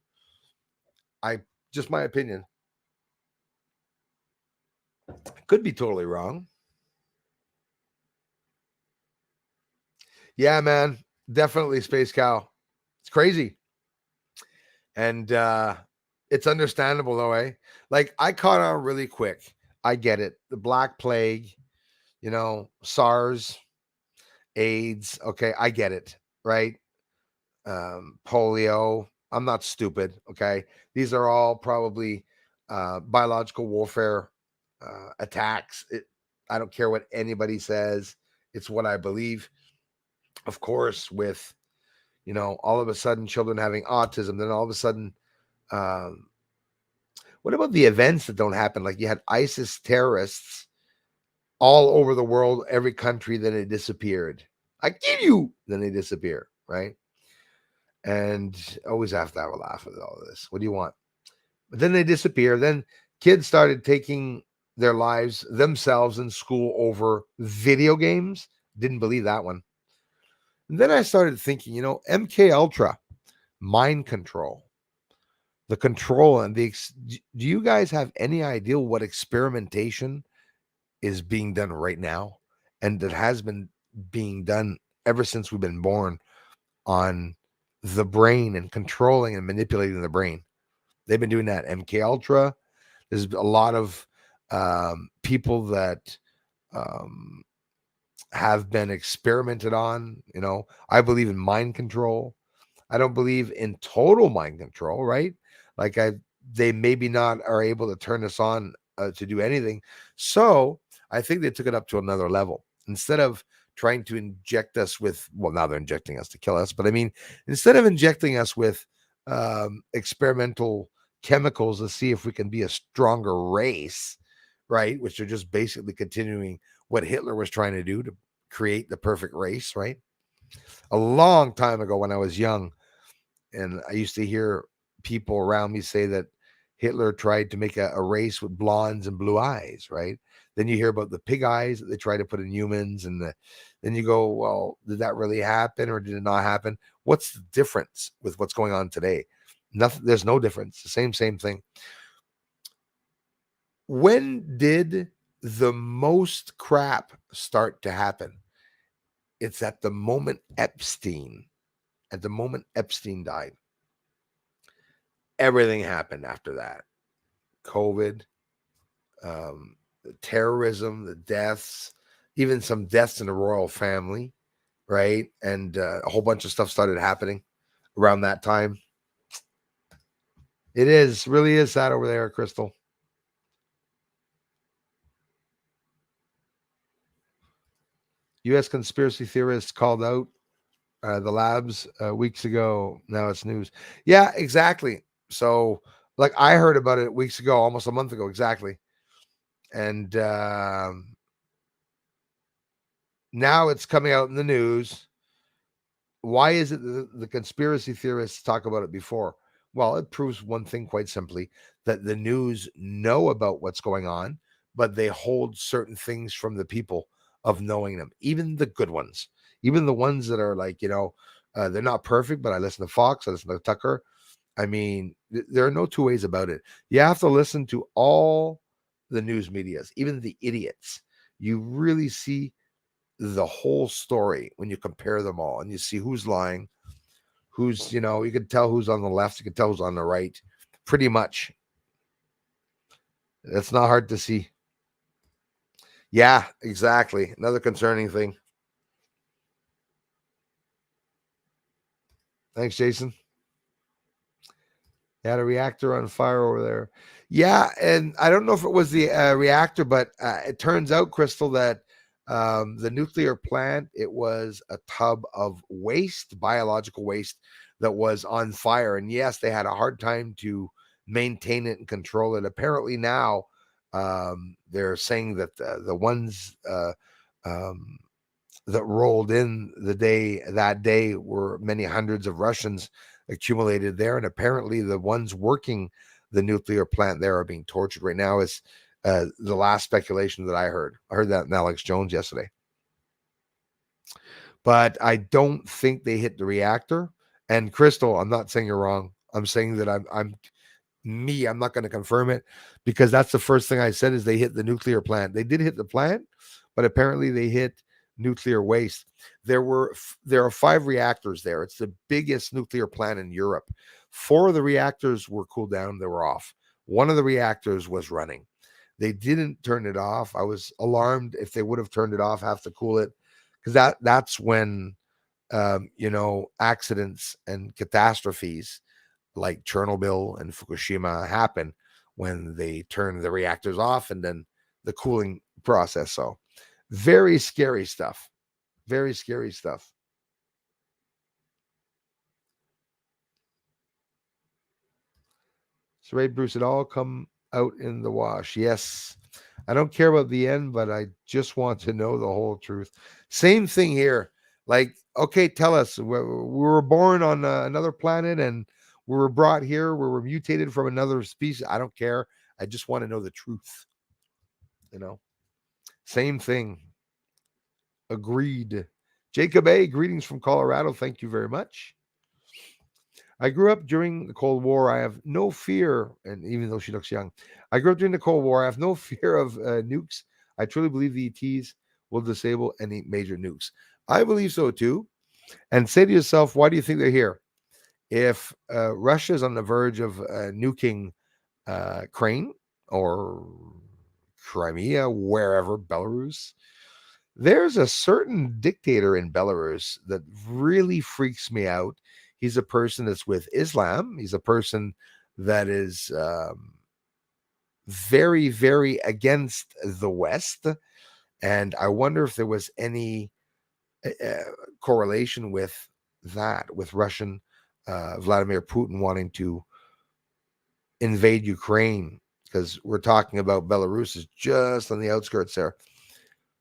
Just my opinion. Could be totally wrong. Yeah, man. Definitely, Space Cow. It's crazy. And it's understandable, though, eh? Like, I caught on really quick. I get it. The Black Plague, SARS, AIDS. Okay, I get it, right? Polio. I'm not stupid, okay? These are all probably biological warfare attacks. I don't care what anybody says. It's what I believe. Of course, with, all of a sudden children having autism, then all of a sudden, what about the events that don't happen? Like you had ISIS terrorists all over the world, every country, then it disappeared. I give you, then they disappear, right? And always have to have a laugh at all of this. What do you want? But then they disappear. Then kids started taking their lives themselves in school over video games. Didn't believe that one. And then I started thinking, MK Ultra, mind control, the control and do you guys have any idea what experimentation is being done right now? And that has been being done ever since we've been born on the brain and controlling and manipulating the brain. They've been doing that. MK Ultra. There's a lot of people that have been experimented on. I believe in mind control. I don't believe in total mind control, right? Like they maybe not are able to turn us on to do anything. So I think they took it up to another level. Instead of trying to inject us with, well, now they're injecting us to kill us, but I mean, instead of injecting us with experimental chemicals to see if we can be a stronger race, right? Which are just basically continuing what Hitler was trying to do to create the perfect race, right? A long time ago when I was young, and I used to hear people around me say that Hitler tried to make a race with blondes and blue eyes, right? Then you hear about the pig eyes that they try to put in humans, and then you go, well, did that really happen or did it not happen? What's the difference with what's going on today? Nothing. There's no difference. The same thing. When did the most crap start to happen? It's at the moment Epstein died. Everything happened after that. COVID, the terrorism, the deaths, even some deaths in the royal family, right? And a whole bunch of stuff started happening around that time. It really is sad over there, Crystal. U.S. conspiracy theorists called out the labs weeks ago. Now it's news. Yeah, exactly. So, like, I heard about it weeks ago, almost a month ago, exactly. And now it's coming out in the news. Why is it that the conspiracy theorists talk about it before? Well, it proves one thing quite simply, that the news know about what's going on, but they hold certain things from the people of knowing them, even the good ones, even the ones that are like, they're not perfect, but I listen to Fox, I listen to Tucker. I mean, there are no two ways about it. You have to listen to all the news medias, even the idiots. You really see the whole story when you compare them all and you see who's lying, who's, you can tell who's on the left, you can tell who's on the right, pretty much. That's not hard to see. Yeah, exactly. Another concerning thing. Thanks, Jason. They had a reactor on fire over there. Yeah, and I don't know if it was the reactor, but it turns out, Crystal, that the nuclear plant, it was a tub of waste, biological waste, that was on fire. And yes, they had a hard time to maintain it and control it. Apparently now they're saying that the ones that rolled in that day were many hundreds of Russians accumulated there, and apparently the ones working the nuclear plant there are being tortured right now. Is the last speculation that I heard. I heard that in Alex Jones yesterday, but I don't think they hit the reactor. And Crystal, I'm not saying you're wrong. I'm saying that I'm not going to confirm it, because that's the first thing I said is they hit the nuclear plant. They did hit the plant, but apparently they hit nuclear waste. There are 5 reactors there. It's the biggest nuclear plant in Europe. 4 of the reactors were cooled down. They were off. One of the reactors was running. They didn't turn it off. I was alarmed if they would have turned it off, have to cool it, because that's when accidents and catastrophes like Chernobyl and Fukushima happen, when they turn the reactors off and then the cooling process. So very scary stuff. Very scary stuff. So, Ray Bruce, it all come out in the wash. Yes. I don't care about the end, but I just want to know the whole truth. Same thing here. Like, okay, tell us. We were born on another planet and we were brought here. We were mutated from another species. I don't care. I just want to know the truth. Same thing. Agreed. Jacob A., greetings from Colorado. Thank you very much. I grew up during the Cold War. I have no fear, and even though she looks young, I grew up during the Cold War. I have no fear of nukes. I truly believe the ETs will disable any major nukes. I believe so too. And say to yourself, why do you think they're here? If Russia is on the verge of nuking Ukraine, or Crimea, wherever, Belarus. There's a certain dictator in Belarus that really freaks me out. He's a person that's with Islam. He's a person that is very, very against the West. And I wonder if there was any correlation with that, with Russian Vladimir Putin wanting to invade Ukraine, because we're talking about Belarus is just on the outskirts there.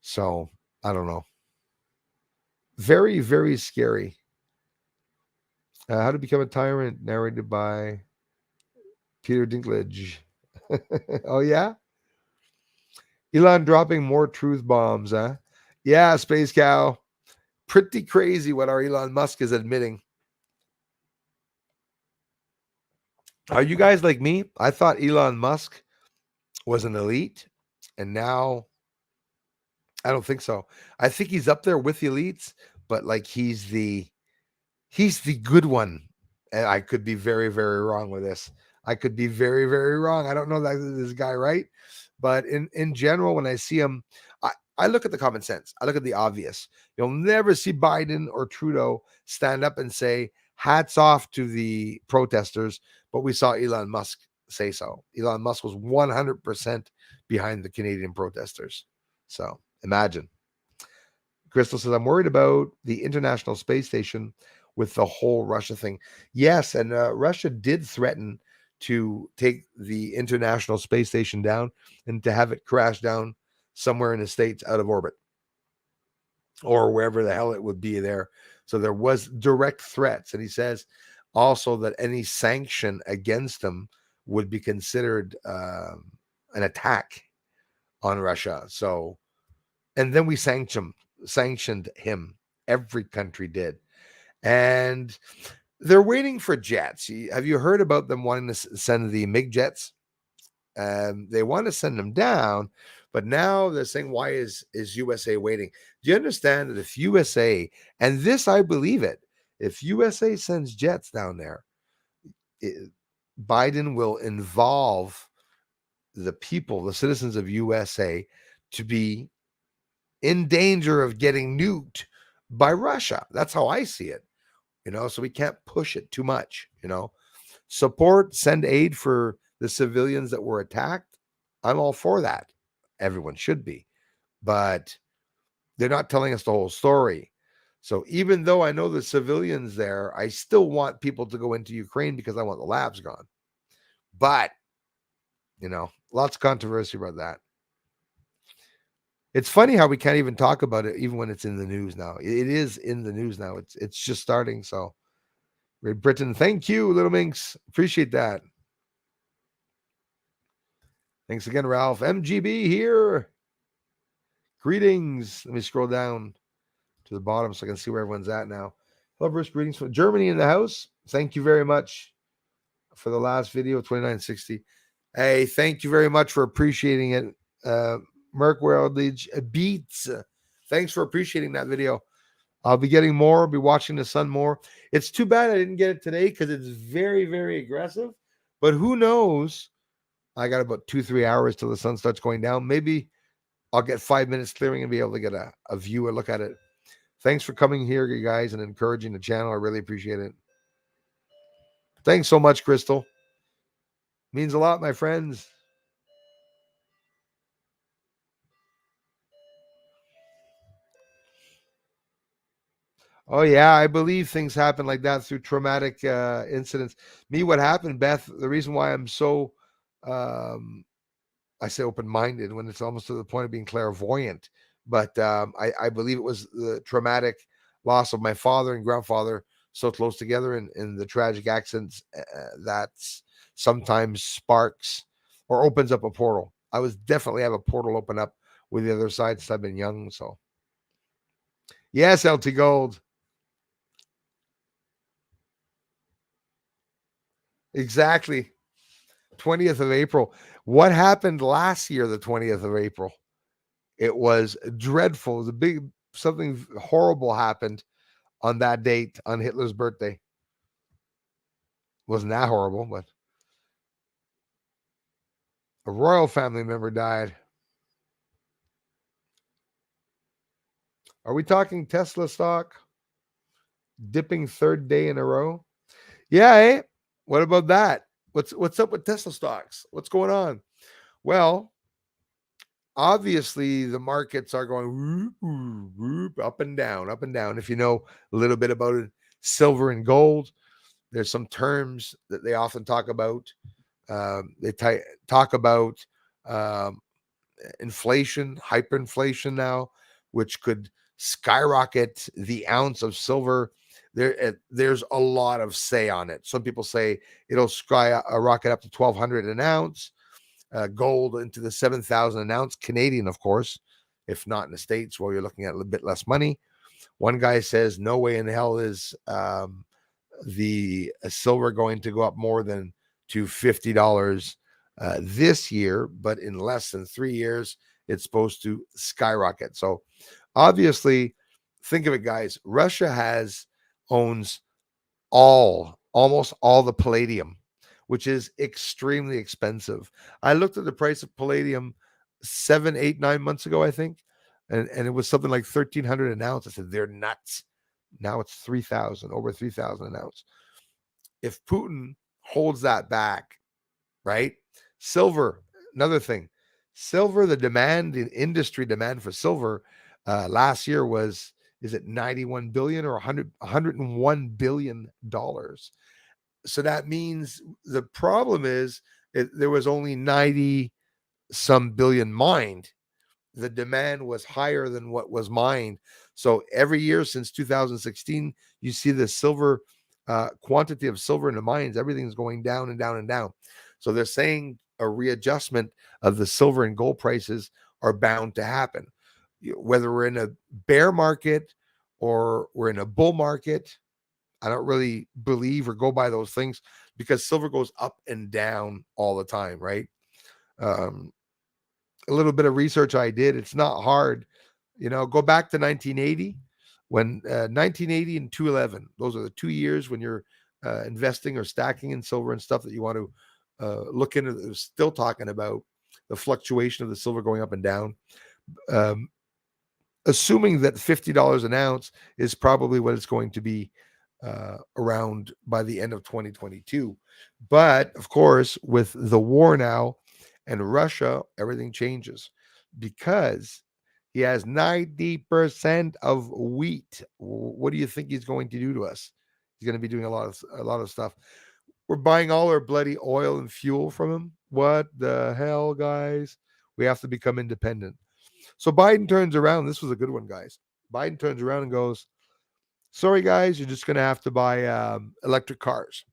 So I don't know. Very, very scary. How to Become a Tyrant, narrated by Peter Dinklage. Oh, yeah? Elon dropping more truth bombs, huh? Yeah, Space Cow. Pretty crazy what our Elon Musk is admitting. Are you guys like me? I thought Elon Musk was an elite, and now I don't think so. I think he's up there with the elites, but like he's the good one. And I could be very, very wrong with this. I could be very, very wrong. I don't know that this guy, right? But in general, when I see him, I look at the common sense. I look at the obvious. You'll never see Biden or Trudeau stand up and say, hats off to the protesters, but we saw Elon Musk say so. Elon Musk was 100% behind the Canadian protesters. So imagine. Crystal says, I'm worried about the International Space Station with the whole Russia thing. Yes, and Russia did threaten to take the International Space Station down and to have it crash down somewhere in the States out of orbit or wherever the hell it would be there. So there was direct threats. And he says also that any sanction against them would be considered an attack on Russia. So, and then we sanctioned him. Every country did. And they're waiting for jets. Have you heard about them wanting to send the MiG jets? They want to send them down, but now they're saying, why is USA waiting? Do you understand that if USA, and this I believe it, if USA sends jets down there, Biden will involve the people, the citizens of USA, to be in danger of getting nuked by Russia. That's how I see it. So we can't push it too much. Support, send aid for the civilians that were attacked. I'm all for that. Everyone should be, but they're not telling us the whole story. So even though I know the civilians there, I still want people to go into Ukraine because I want the labs gone. But lots of controversy about that. It's funny how we can't even talk about it even when it's in the news now. It is in the news now. It's just starting. So Great Britain, thank you, Little Minx. Appreciate that. Thanks again, Ralph. MGB here. Greetings. Let me scroll down to the bottom so I can see where everyone's at now. Hello, Bruce. Greetings from Germany in the house. Thank you very much for the last video, 2960. Hey, thank you very much for appreciating it. Merc World Beats. Thanks for appreciating that video. I'll be getting more. I'll be watching the sun more. It's too bad I didn't get it today because it's very, very aggressive. But who knows? I got about 2-3 hours till the sun starts going down. Maybe I'll get 5 minutes clearing and be able to get a view or look at it. Thanks for coming here, you guys, and encouraging the channel. I really appreciate it. Thanks so much, Crystal. Means a lot, my friends. Oh, yeah, I believe things happen like that through traumatic incidents. Me, what happened, Beth, the reason why I'm so, I say open-minded when it's almost to the point of being clairvoyant, but I believe it was the traumatic loss of my father and grandfather so close together in the tragic accidents that's sometimes sparks or opens up a portal. I was definitely have a portal open up with the other side since I've been young. So yes, LT Gold. Exactly. 20th of April. What happened last year, the 20th of April? It was dreadful. It was a big, something horrible happened on that date on Hitler's birthday. Wasn't that horrible, but A royal family member died. Are we talking Tesla stock dipping third day in a row? Yeah, eh? What about that? What's up with Tesla stocks? What's going on? Well, obviously the markets are going whoop, whoop, whoop, up and down, up and down. If you know a little bit about it, silver and gold, there's some terms that they often talk about. Talk about um, inflation, hyperinflation now, which could skyrocket the ounce of silver. There's a lot of say on it. Some people say it'll rocket up to 1,200 an ounce. Gold into the 7,000 an ounce, Canadian, of course. If not in the States, well, you're looking at a little bit less money. One guy says, no way in hell is the silver going to go up more than to $50 this year, but in less than 3 years, it's supposed to skyrocket. So obviously, think of it, guys. Russia owns almost all the palladium, which is extremely expensive. I looked at the price of palladium 7, 8, 9 months ago, I think, and it was something like 1,300 an ounce. I said, they're nuts. Now it's 3,000, over 3,000 an ounce. If Putin holds that back, right? Silver, another thing. Silver, the industry demand for silver last year was, is it 91 billion or 101 billion dollars? So that means the problem is there was only 90 some billion mined. The demand was higher than what was mined. So every year since 2016, you see the silver quantity of silver in the mines, everything's going down and down and down. So they're saying a readjustment of the silver and gold prices are bound to happen. Whether we're in a bear market or we're in a bull market, I don't really believe or go by those things because silver goes up and down all the time, right? A little bit of research I did, it's not hard. Go back to 1980 when 1980 and 211, those are the 2 years when you're investing or stacking in silver and stuff that you want to look into. They're still talking about the fluctuation of the silver going up and down. Assuming that $50 an ounce is probably what it's going to be around by the end of 2022. But of course, with the war now and Russia, everything changes because he has 90% of wheat. What do you think he's going to do to us? He's going to be doing a lot of stuff. We're buying all our bloody oil and fuel from him. What the hell, guys? We have to become independent. So Biden turns around. This was a good one, guys. Biden turns around and goes, sorry, guys, you're just going to have to buy electric cars.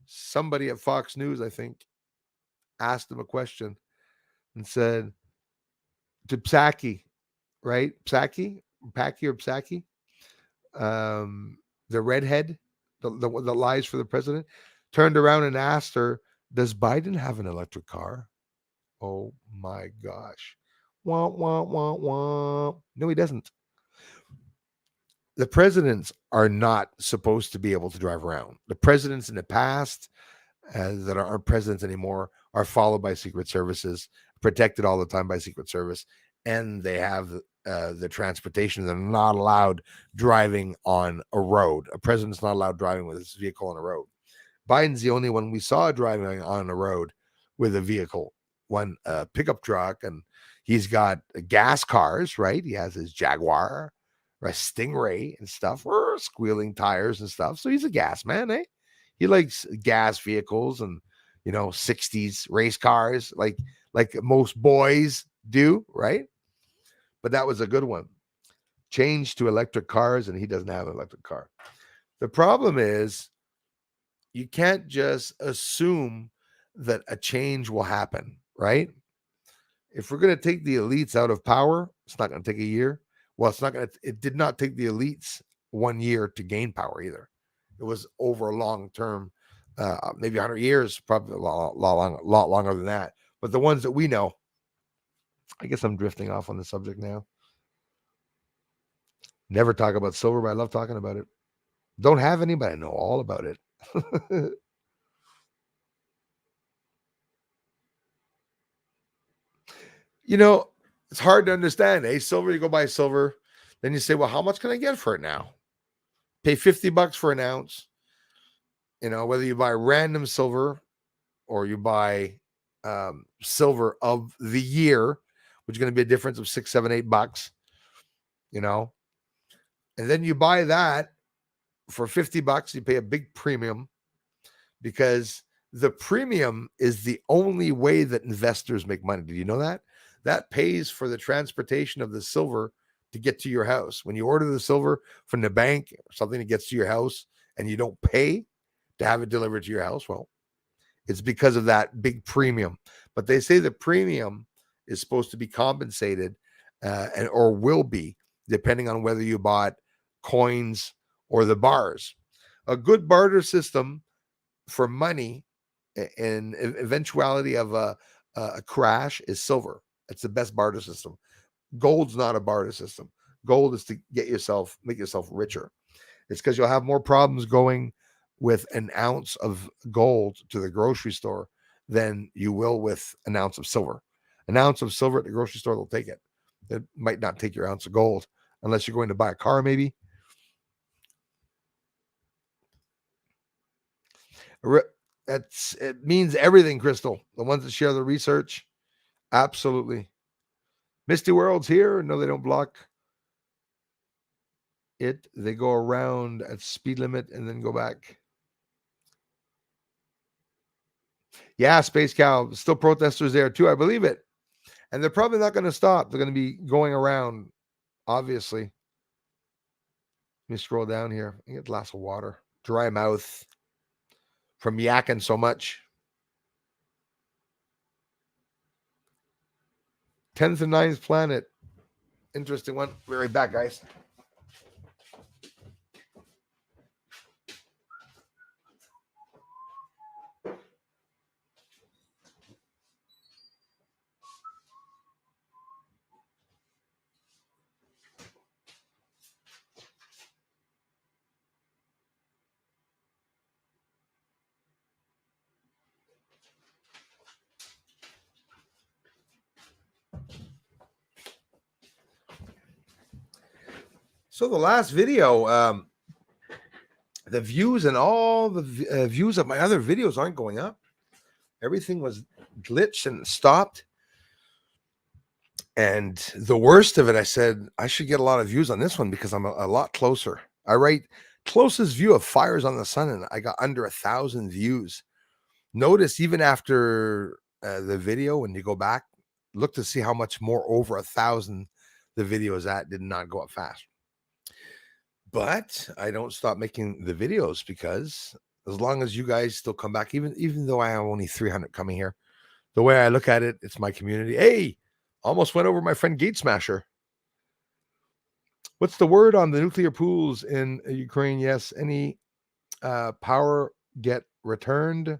Somebody at Fox News, I think, asked him a question and said to Psaki, right? Psaki or Psaki, the redhead, the lies for the president, turned around and asked her, does Biden have an electric car? Oh, my gosh. Wah, wah, wah, wah. No, he doesn't. The presidents are not supposed to be able to drive around. The presidents in the past that aren't presidents anymore are followed by secret services, protected all the time by secret service, and they have the transportation. They're not allowed driving on a road. A president's not allowed driving with his vehicle on a road. Biden's the only one we saw driving on a road with a vehicle, one pickup truck, and he's got gas cars, right? He has his Jaguar, or a Stingray and stuff, or squealing tires and stuff. So he's a gas man, eh? He likes gas vehicles and 60s race cars, like most boys do, right? But that was a good one. Change to electric cars, and he doesn't have an electric car. The problem is you can't just assume that a change will happen, right? If we're going to take the elites out of power, it's not going to take a year. Well, it did not take the elites 1 year to gain power either. It was over a long term, maybe 100 years, probably a lot longer than that. But the ones that we know, I guess I'm drifting off on the subject now. Never talk about silver, but I love talking about it. Don't have any, but I know all about it. You know, it's hard to understand. Silver, you go buy silver. Then you say, well, how much can I get for it now? Pay $50 for an ounce. You know, whether you buy random silver or you buy silver of the year, which is going to be a difference of $6, $7, $8, you know, and then you buy that for $50, you pay a big premium because the premium is the only way that investors make money. Did you know that? That pays for the transportation of the silver to get to your house. When you order the silver from the bank or something that gets to your house and you don't pay to have it delivered to your house, well, it's because of that big premium. But they say the premium is supposed to be compensated or will be, depending on whether you bought coins or the bars. A good barter system for money in eventuality of a crash is silver. It's the best barter system. Gold's not a barter system. Gold is to make yourself richer. It's because you'll have more problems going with an ounce of gold to the grocery store than you will with an ounce of silver. An ounce of silver at the grocery store, they'll take it. It might not take your ounce of gold unless you're going to buy a car, maybe. It means everything, Crystal. The ones that share the research, absolutely. Misty World's here. No, they don't block it. They go around at speed limit and then go back. Yeah, Space Cow. Still protesters there too. I believe it. And they're probably not going to stop. They're going to be going around, obviously. Let me scroll down here. I get a glass of water. Dry mouth from yakking so much. 10th and 9th planet. Interesting one. We'll be right back, guys. So the last video, the views and all the views of my other videos aren't going up. Everything was glitched and stopped. And the worst of it, I said, I should get a lot of views on this one because I'm a lot closer. I write closest view of fires on the sun, and I got under 1,000 views. Notice even after the video, when you go back, look to see how much more over 1,000 the video is at. Did not go up fast. But I don't stop making the videos because as long as you guys still come back, even though I have only 300 coming here, the way I look at it, it's my community. Hey, almost went over my friend Gate Smasher. What's the word on the nuclear pools in Ukraine? Yes, any power get returned?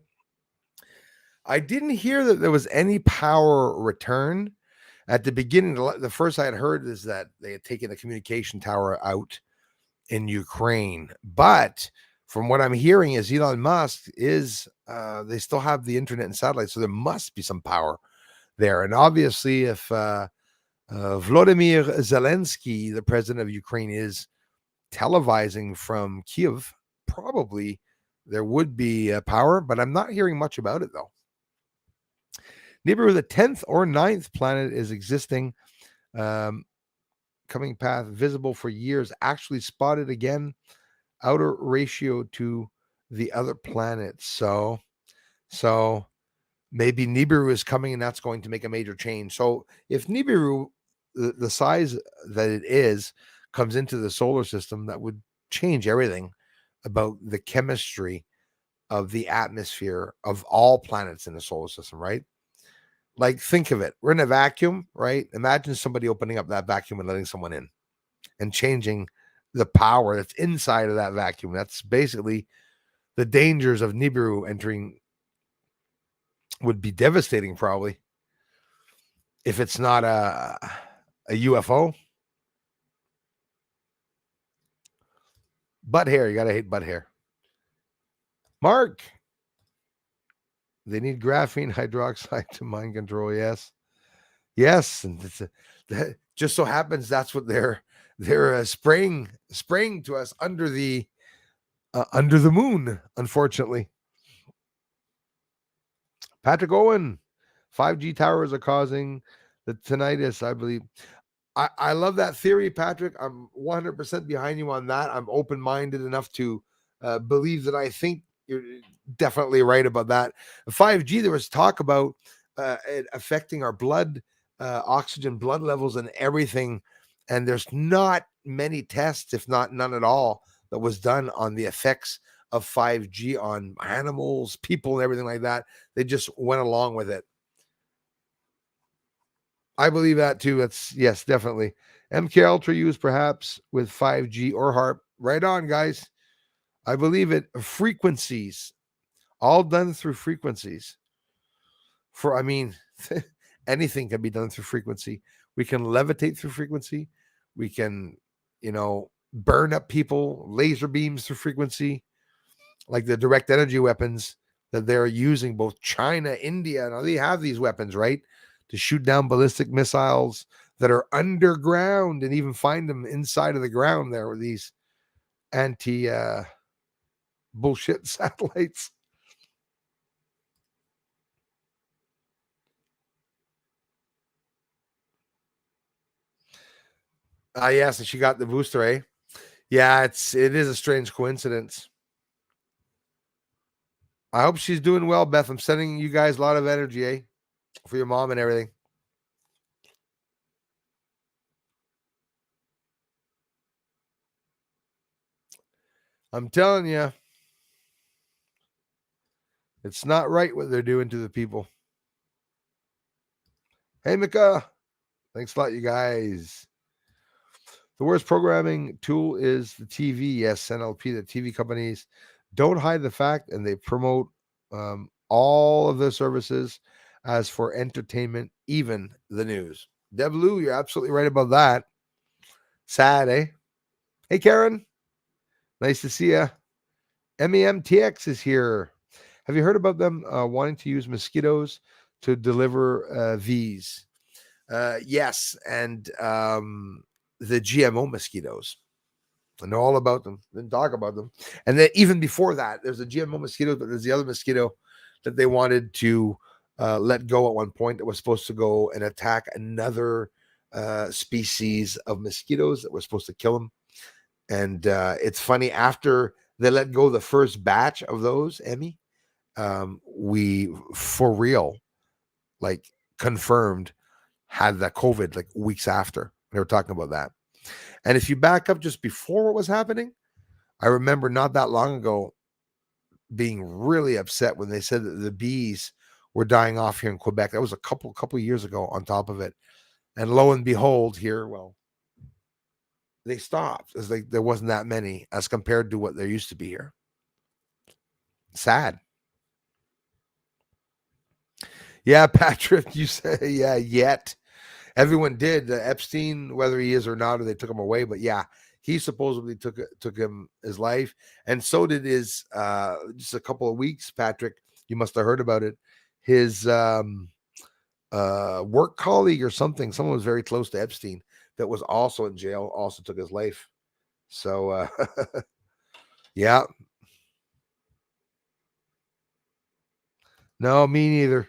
I didn't hear that there was any power return. At the beginning, the first I had heard is that they had taken a communication tower out in Ukraine. But from what I'm hearing is Elon Musk is, they still have the internet and satellite, so there must be some power there. And obviously, if Volodymyr Zelensky, the president of Ukraine, is televising from Kiev, probably there would be power, but I'm not hearing much about it, though. Nibiru, the 10th or 9th planet, is existing. Coming path visible for years, actually spotted again, outer ratio to the other planets. So maybe Nibiru is coming and that's going to make a major change. So if Nibiru, the size that it is, comes into the solar system, that would change everything about the chemistry of the atmosphere of all planets in the solar system, right? Like, think of it. We're in a vacuum, right? Imagine somebody opening up that vacuum and letting someone in and changing the power that's inside of that vacuum. That's basically the dangers of Nibiru entering. Would be devastating, probably, if it's not a UFO. Butt hair. You got to hate butt hair. Mark. They need graphene hydroxide to mind control. Yes. Yes, and that just so happens that's what they're spraying to us under the moon, unfortunately. Patrick Owen, 5G towers are causing the tinnitus, I believe. I love that theory, Patrick. I'm 100% behind you on that. I'm open-minded enough to believe that I think you're definitely right about that. 5G, there was talk about it affecting our blood, oxygen, blood levels, and everything. And there's not many tests, if not none at all, that was done on the effects of 5G on animals, people, and everything like that. They just went along with it. I believe that too. That's yes, definitely. MK Ultra used perhaps with 5G or HARP. Right on, guys. I believe it. Frequencies, all done through frequencies. I mean, anything can be done through frequency. We can levitate through frequency. We can, burn up people, laser beams through frequency, like the direct energy weapons that they're using, both China, India. Now they have these weapons, right? To shoot down ballistic missiles that are underground and even find them inside of the ground there with these anti bullshit satellites. Yes, and she got the booster, eh? Yeah, it is a strange coincidence. I hope she's doing well, Beth. I'm sending you guys a lot of energy, eh? For your mom and everything. I'm telling you, it's not right what they're doing to the people. Hey, Mika. Thanks a lot, you guys. The worst programming tool is the TV. Yes, NLP, the TV companies don't hide the fact and they promote all of their services as for entertainment, even the news. Deb Lou, you're absolutely right about that. Sad, eh? Hey, Karen. Nice to see you. MEMTX is here. Have you heard about them wanting to use mosquitoes to deliver these? Yes, and the GMO mosquitoes. I know all about them. Didn't talk about them. And then even before that, there's a GMO mosquito, but there's the other mosquito that they wanted to let go at one point that was supposed to go and attack another species of mosquitoes that was supposed to kill them. And it's funny, after they let go the first batch of those, Emmy, we for real, like confirmed, had that COVID like weeks after. They were talking about that. And if you back up just before what was happening, I remember not that long ago being really upset when they said that the bees were dying off here in Quebec. That was a couple years ago on top of it. And lo and behold, here, well, they stopped. It's like there wasn't that many as compared to what there used to be here. Sad. Yeah, Patrick, you say, yeah, yet. Everyone did. Epstein, whether he is or not, or they took him away. But yeah, he supposedly took him his life, and so did his just a couple of weeks. Patrick, you must have heard about it. His work colleague or something. Someone was very close to Epstein that was also in jail. Also took his life. So yeah, no, me neither.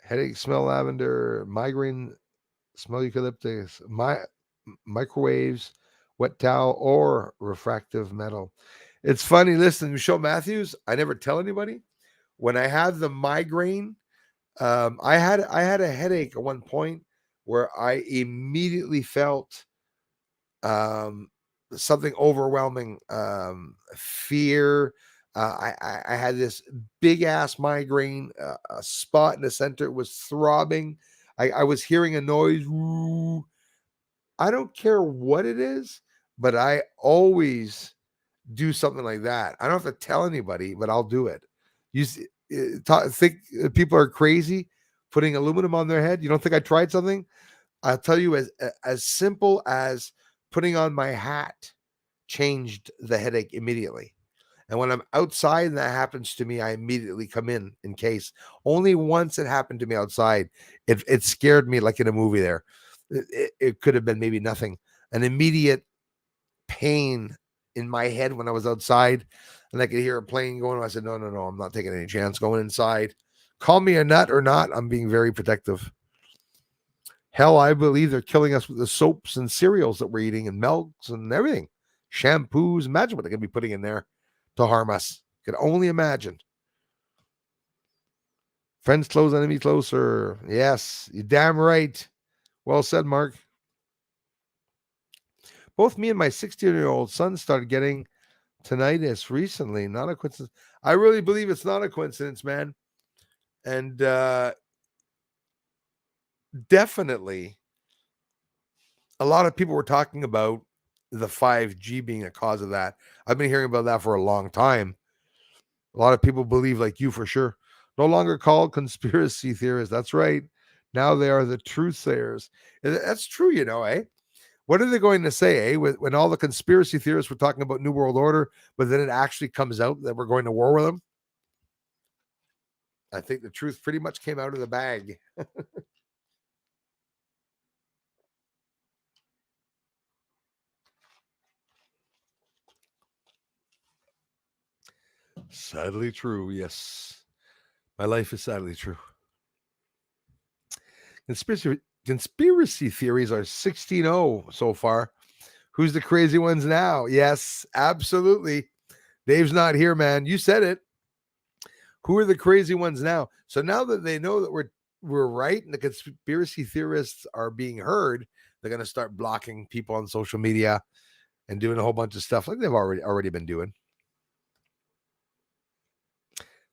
Headache, smell lavender, migraine, smell eucalyptus, microwaves, wet towel, or refractive metal. It's funny. Listen, Michelle Matthews, I never tell anybody. When I had the migraine, I had a headache at one point where I immediately felt something overwhelming, fear. I had this big ass migraine, a spot in the center was throbbing. I was hearing a noise. I don't care what it is, but I always do something like that. I don't have to tell anybody, but I'll do it. You think people are crazy putting aluminum on their head? You don't think I tried something? I'll tell you, as simple as putting on my hat changed the headache immediately. And when I'm outside and that happens to me, I immediately come in case. Only once it happened to me outside. It scared me like in a movie there. It could have been maybe nothing. An immediate pain in my head when I was outside and I could hear a plane going. I said, no, I'm not taking any chance going inside. Call me a nut or not, I'm being very protective. Hell, I believe they're killing us with the soaps and cereals that we're eating and milks and everything. Shampoos. Imagine what they're going to be putting in there to harm us. Could only imagine. Friends close, enemy closer. Yes, you're damn right. Well said, Mark. Both me and my 16-year-old son started getting tinnitus recently. Not a coincidence. I really believe it's not a coincidence, man. And definitely a lot of people were talking about the 5G being a cause of that. I've been hearing about that for a long time. A lot of people believe, like you, for sure. No longer called conspiracy theorists. That's right. Now they are the truth sayers. That's true, eh? What are they going to say, eh? When all the conspiracy theorists were talking about New World Order, but then it actually comes out that we're going to war with them? I think the truth pretty much came out of the bag. Sadly true, yes. My life is sadly true. Conspiracy theories are 16-0 so far. Who's the crazy ones now? Yes, absolutely. Dave's not here, man. You said it. Who are the crazy ones now? So now that they know that we're right and the conspiracy theorists are being heard, they're going to start blocking people on social media and doing a whole bunch of stuff like they've already been doing.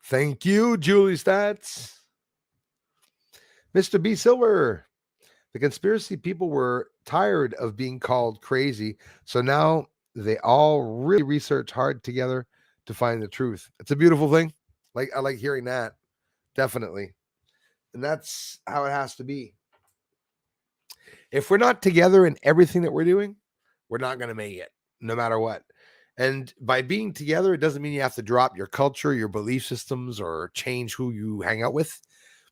Thank you, Julie Stats. Mr. B. Silver. The conspiracy people were tired of being called crazy, so now they all really research hard together to find the truth. It's a beautiful thing. I like hearing that. Definitely. And that's how it has to be. If we're not together in everything that we're doing, we're not going to make it, no matter what. And by being together, it doesn't mean you have to drop your culture, your belief systems, or change who you hang out with,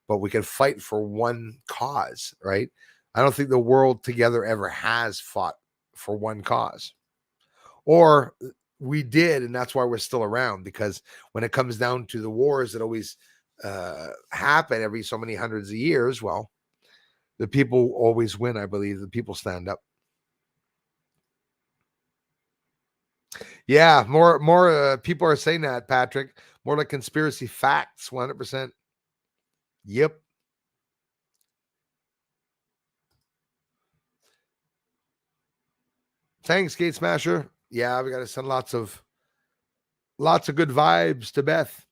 but we can fight for one cause, right? I don't think the world together ever has fought for one cause. Or we did, and that's why we're still around, because when it comes down to the wars that always happen every so many hundreds of years, well, the people always win, I believe. The people stand up. Yeah, more people are saying that, Patrick. More like conspiracy facts, 100%. Yep. Thanks, Gate Smasher. Yeah, we got to send lots of good vibes to Beth.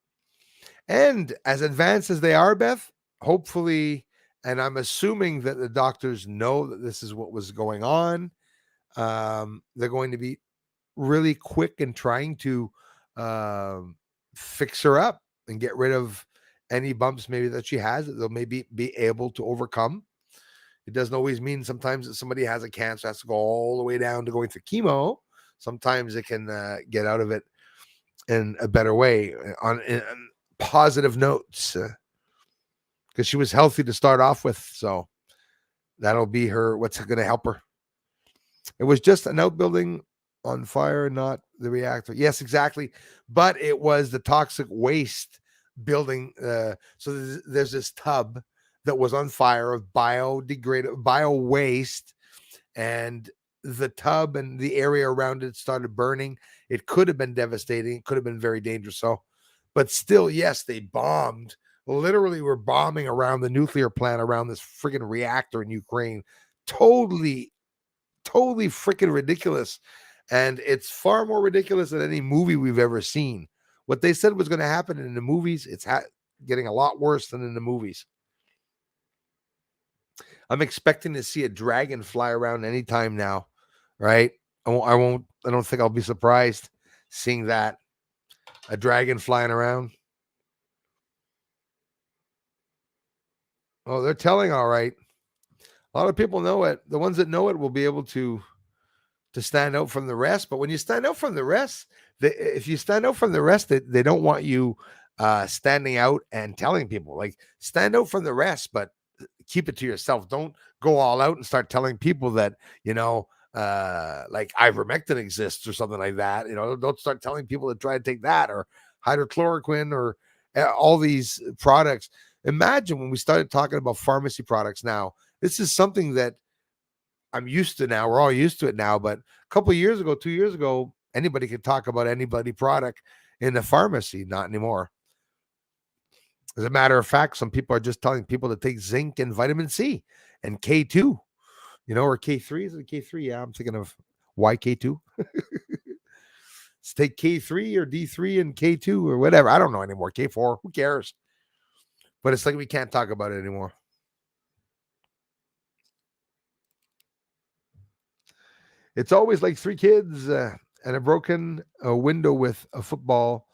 And as advanced as they are, Beth, hopefully, and I'm assuming that the doctors know that this is what was going on. They're going to be really quick in trying to fix her up and get rid of any bumps maybe that she has that they'll maybe be able to overcome. It doesn't always mean sometimes that somebody has a cancer has to go all the way down to going through chemo. Sometimes it can get out of it in a better way on positive notes because she was healthy to start off with. So that'll be her. What's going to help her? It was just an outbuilding on fire, not the reactor. Yes, exactly. But it was the toxic waste building. So there's this tub that was on fire of bio waste, and the tub and the area around it started burning. It could have been devastating. It could have been very dangerous. So, but still, yes, they bombed. Literally, were bombing around the nuclear plant around this freaking reactor in Ukraine. Totally freaking ridiculous. And it's far more ridiculous than any movie we've ever seen. What they said was going to happen in the movies, it's getting a lot worse than in the movies. I'm expecting to see a dragon fly around anytime now, right? I don't think I'll be surprised seeing that. A dragon flying around. Oh, they're telling all right. A lot of people know it. The ones that know it will be able to stand out from the rest. But when you stand out from the rest, if you stand out from the rest, they don't want you standing out and telling people. Like, stand out from the rest, but keep it to yourself. Don't go all out and start telling people that, like ivermectin exists or something like that. Don't start telling people to try to take that, or hydrochloroquine, or all these products. Imagine when we started talking about pharmacy products. Now, this is something that I'm used to now. We're all used to it now. But a couple of years ago, 2 years ago, anybody could talk about anybody product in the pharmacy. Not anymore. As a matter of fact, some people are just telling people to take zinc and vitamin C and K2, or K3. Is it K3? Yeah, I'm thinking of YK2. Let's take K3 or D3 and K2 or whatever. I don't know anymore. K4. Who cares? But it's like we can't talk about it anymore. It's always like three kids and a broken window with a football.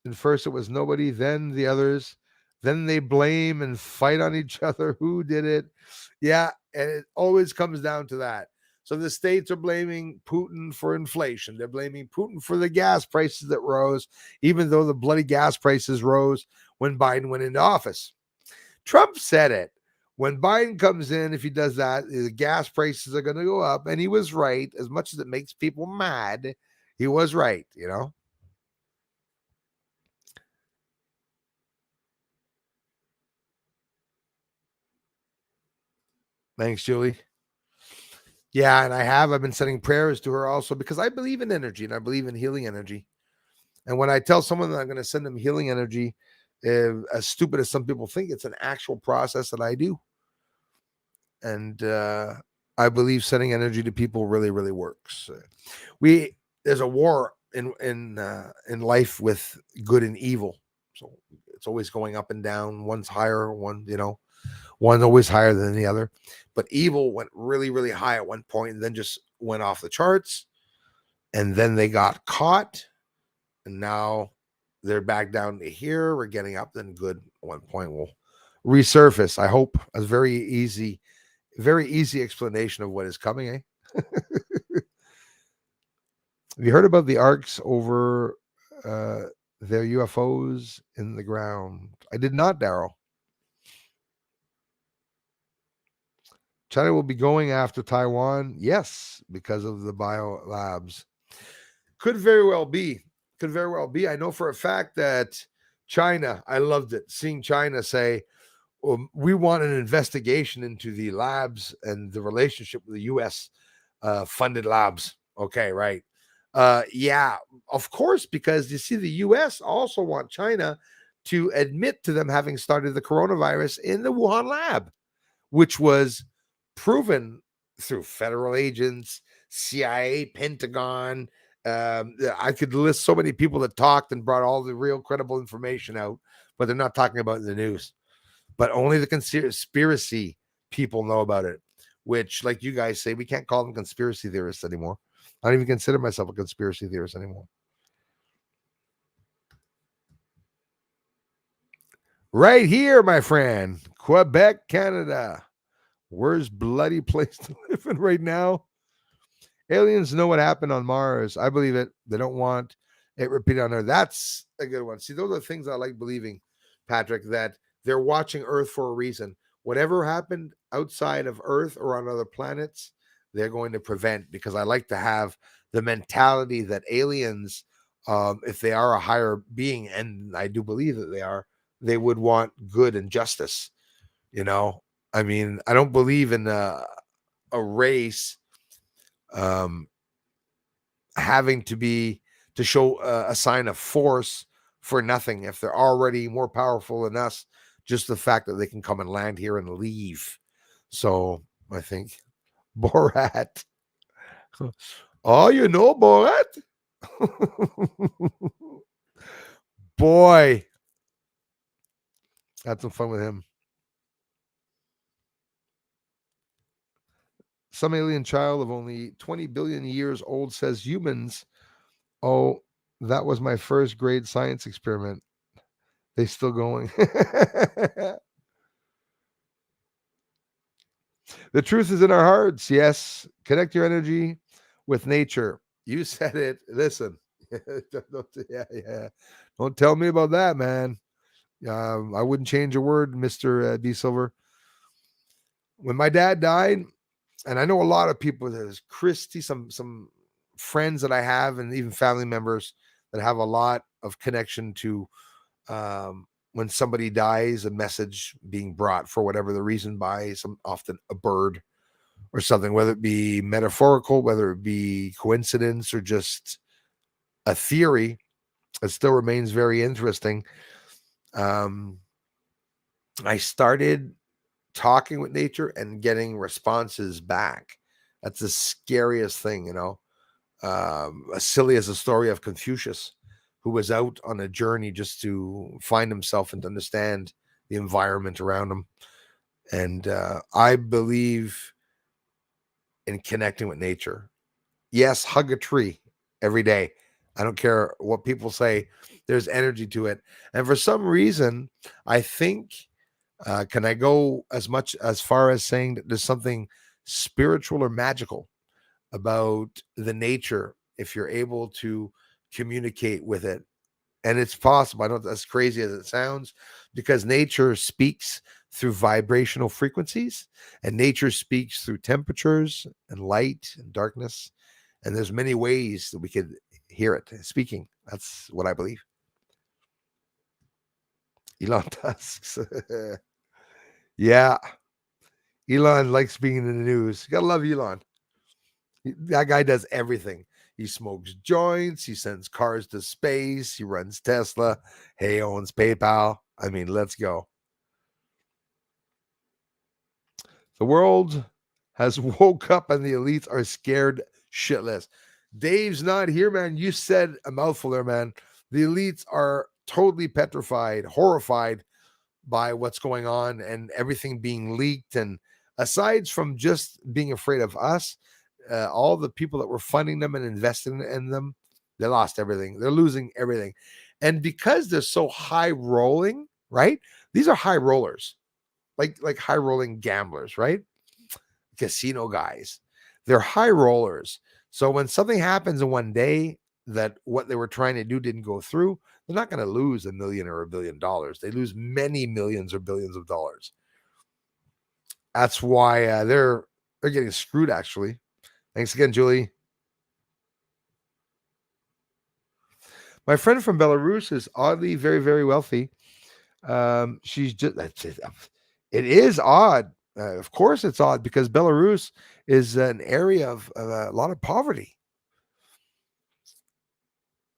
And first it was nobody, then the others. Then they blame and fight on each other. Who did it? Yeah, and it always comes down to that. So the states are blaming Putin for inflation. They're blaming Putin for the gas prices that rose, even though the bloody gas prices rose when Biden went into office. Trump said it. When Biden comes in, if he does that, the gas prices are going to go up. And he was right. As much as it makes people mad, he was right, Thanks, Julie. Yeah, and I've been sending prayers to her also, because I believe in energy and I believe in healing energy. And when I tell someone that I'm going to send them healing energy, as stupid as some people think, it's an actual process that I do. And I believe sending energy to people really, really works. There's a war in life with good and evil. So it's always going up and down. One's higher, one's always higher than the other. But evil went really, really high at one point and then just went off the charts. And then they got caught. And now they're back down to here. We're getting up. Then good at one point will resurface. I hope. A very easy explanation of what is coming, eh? Have you heard about the arcs over their UFOs in the ground? I did not, Daryl. China will be going after Taiwan. Yes, because of the bio labs. Could very well be. I know for a fact that China, I loved it. Seeing China say, we want an investigation into the labs and the relationship with the U.S. Funded labs. Okay, right. Yeah, of course, because you see, the U.S. also want China to admit to them having started the coronavirus in the Wuhan lab, which was proven through federal agents, CIA, Pentagon. I could list so many people that talked and brought all the real credible information out, but they're not talking about it in the news. But only the conspiracy people know about it, which, like you guys say, we can't call them conspiracy theorists anymore. I don't even consider myself a conspiracy theorist anymore. Right here, my friend, Quebec, Canada. Worst bloody place to live in right now. Aliens know what happened on Mars. I believe it. They don't want it repeated on Earth. That's a good one. See, those are the things I like believing, Patrick, that they're watching Earth for a reason. Whatever happened outside of Earth or on other planets, they're going to prevent, because I like to have the mentality that aliens, if they are a higher being, and I do believe that they are, they would want good and justice. I mean, I don't believe in a race having to show a sign of force for nothing. If they're already more powerful than us, just the fact that they can come and land here and leave. So I think Borat. Oh, Borat? Boy, had some fun with him. Some alien child of only 20 billion years old says humans. Oh, that was my first grade science experiment. They still going. The truth is in our hearts. Yes. Connect your energy with nature. You said it. Listen, Yeah. Don't tell me about that, man. I wouldn't change a word, Mr. D. Silver. When my dad died, and I know a lot of people, there's Christy, some friends that I have, and even family members that have a lot of connection to when somebody dies, a message being brought for whatever the reason by often a bird or something, whether it be metaphorical, whether it be coincidence or just a theory. It still remains very interesting. I started talking with nature and getting responses back. That's the scariest thing, as silly as the story of Confucius, who was out on a journey just to find himself and to understand the environment around him. And I believe in connecting with nature. Yes, hug a tree every day. I don't care what people say. There's energy to it. And for some reason, I think, can I go as far as saying that there's something spiritual or magical about the nature if you're able to communicate with it? And it's possible. I don't, as crazy as it sounds, because nature speaks through vibrational frequencies, and nature speaks through temperatures and light and darkness. And there's many ways that we could hear it speaking. That's what I believe. Elon Musk. Yeah. Elon likes being in the news. You gotta love Elon. That guy does everything. He smokes joints. He sends cars to space. He runs Tesla. He owns PayPal. I mean, let's go. The world has woke up and the elites are scared shitless. Dave's not here, man. You said a mouthful there, man. The elites are totally petrified, horrified by what's going on and everything being leaked. And aside from just being afraid of us, all the people that were funding them and investing in them, they lost everything. They're losing everything. And because they're so high rolling, right? These are high rollers, like high rolling gamblers, right? Casino guys. They're high rollers. So when something happens in one day that what they were trying to do didn't go through, they're not going to lose $1 million or $1 billion. They lose many millions or billions of dollars. That's why they're getting screwed, actually. Thanks again, Julie. My friend from Belarus is oddly very, very wealthy. She's just, it is odd. Of course, it's odd because Belarus is an area of a lot of poverty.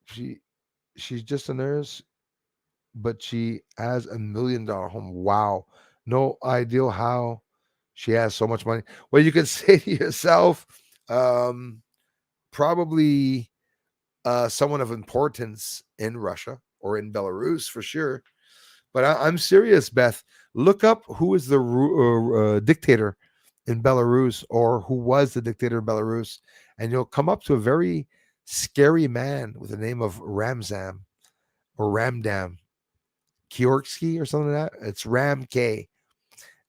She's just a nurse, but she has $1 million home. Wow. No idea how she has so much money. Well, you could say to yourself, probably someone of importance in Russia or in Belarus for sure. But I'm serious, Beth. Look up who is the dictator in Belarus or who was the dictator in Belarus, and you'll come up to a very scary man with the name of Ramzan or Ramdam Kiorsky or something like that. It's Ram K.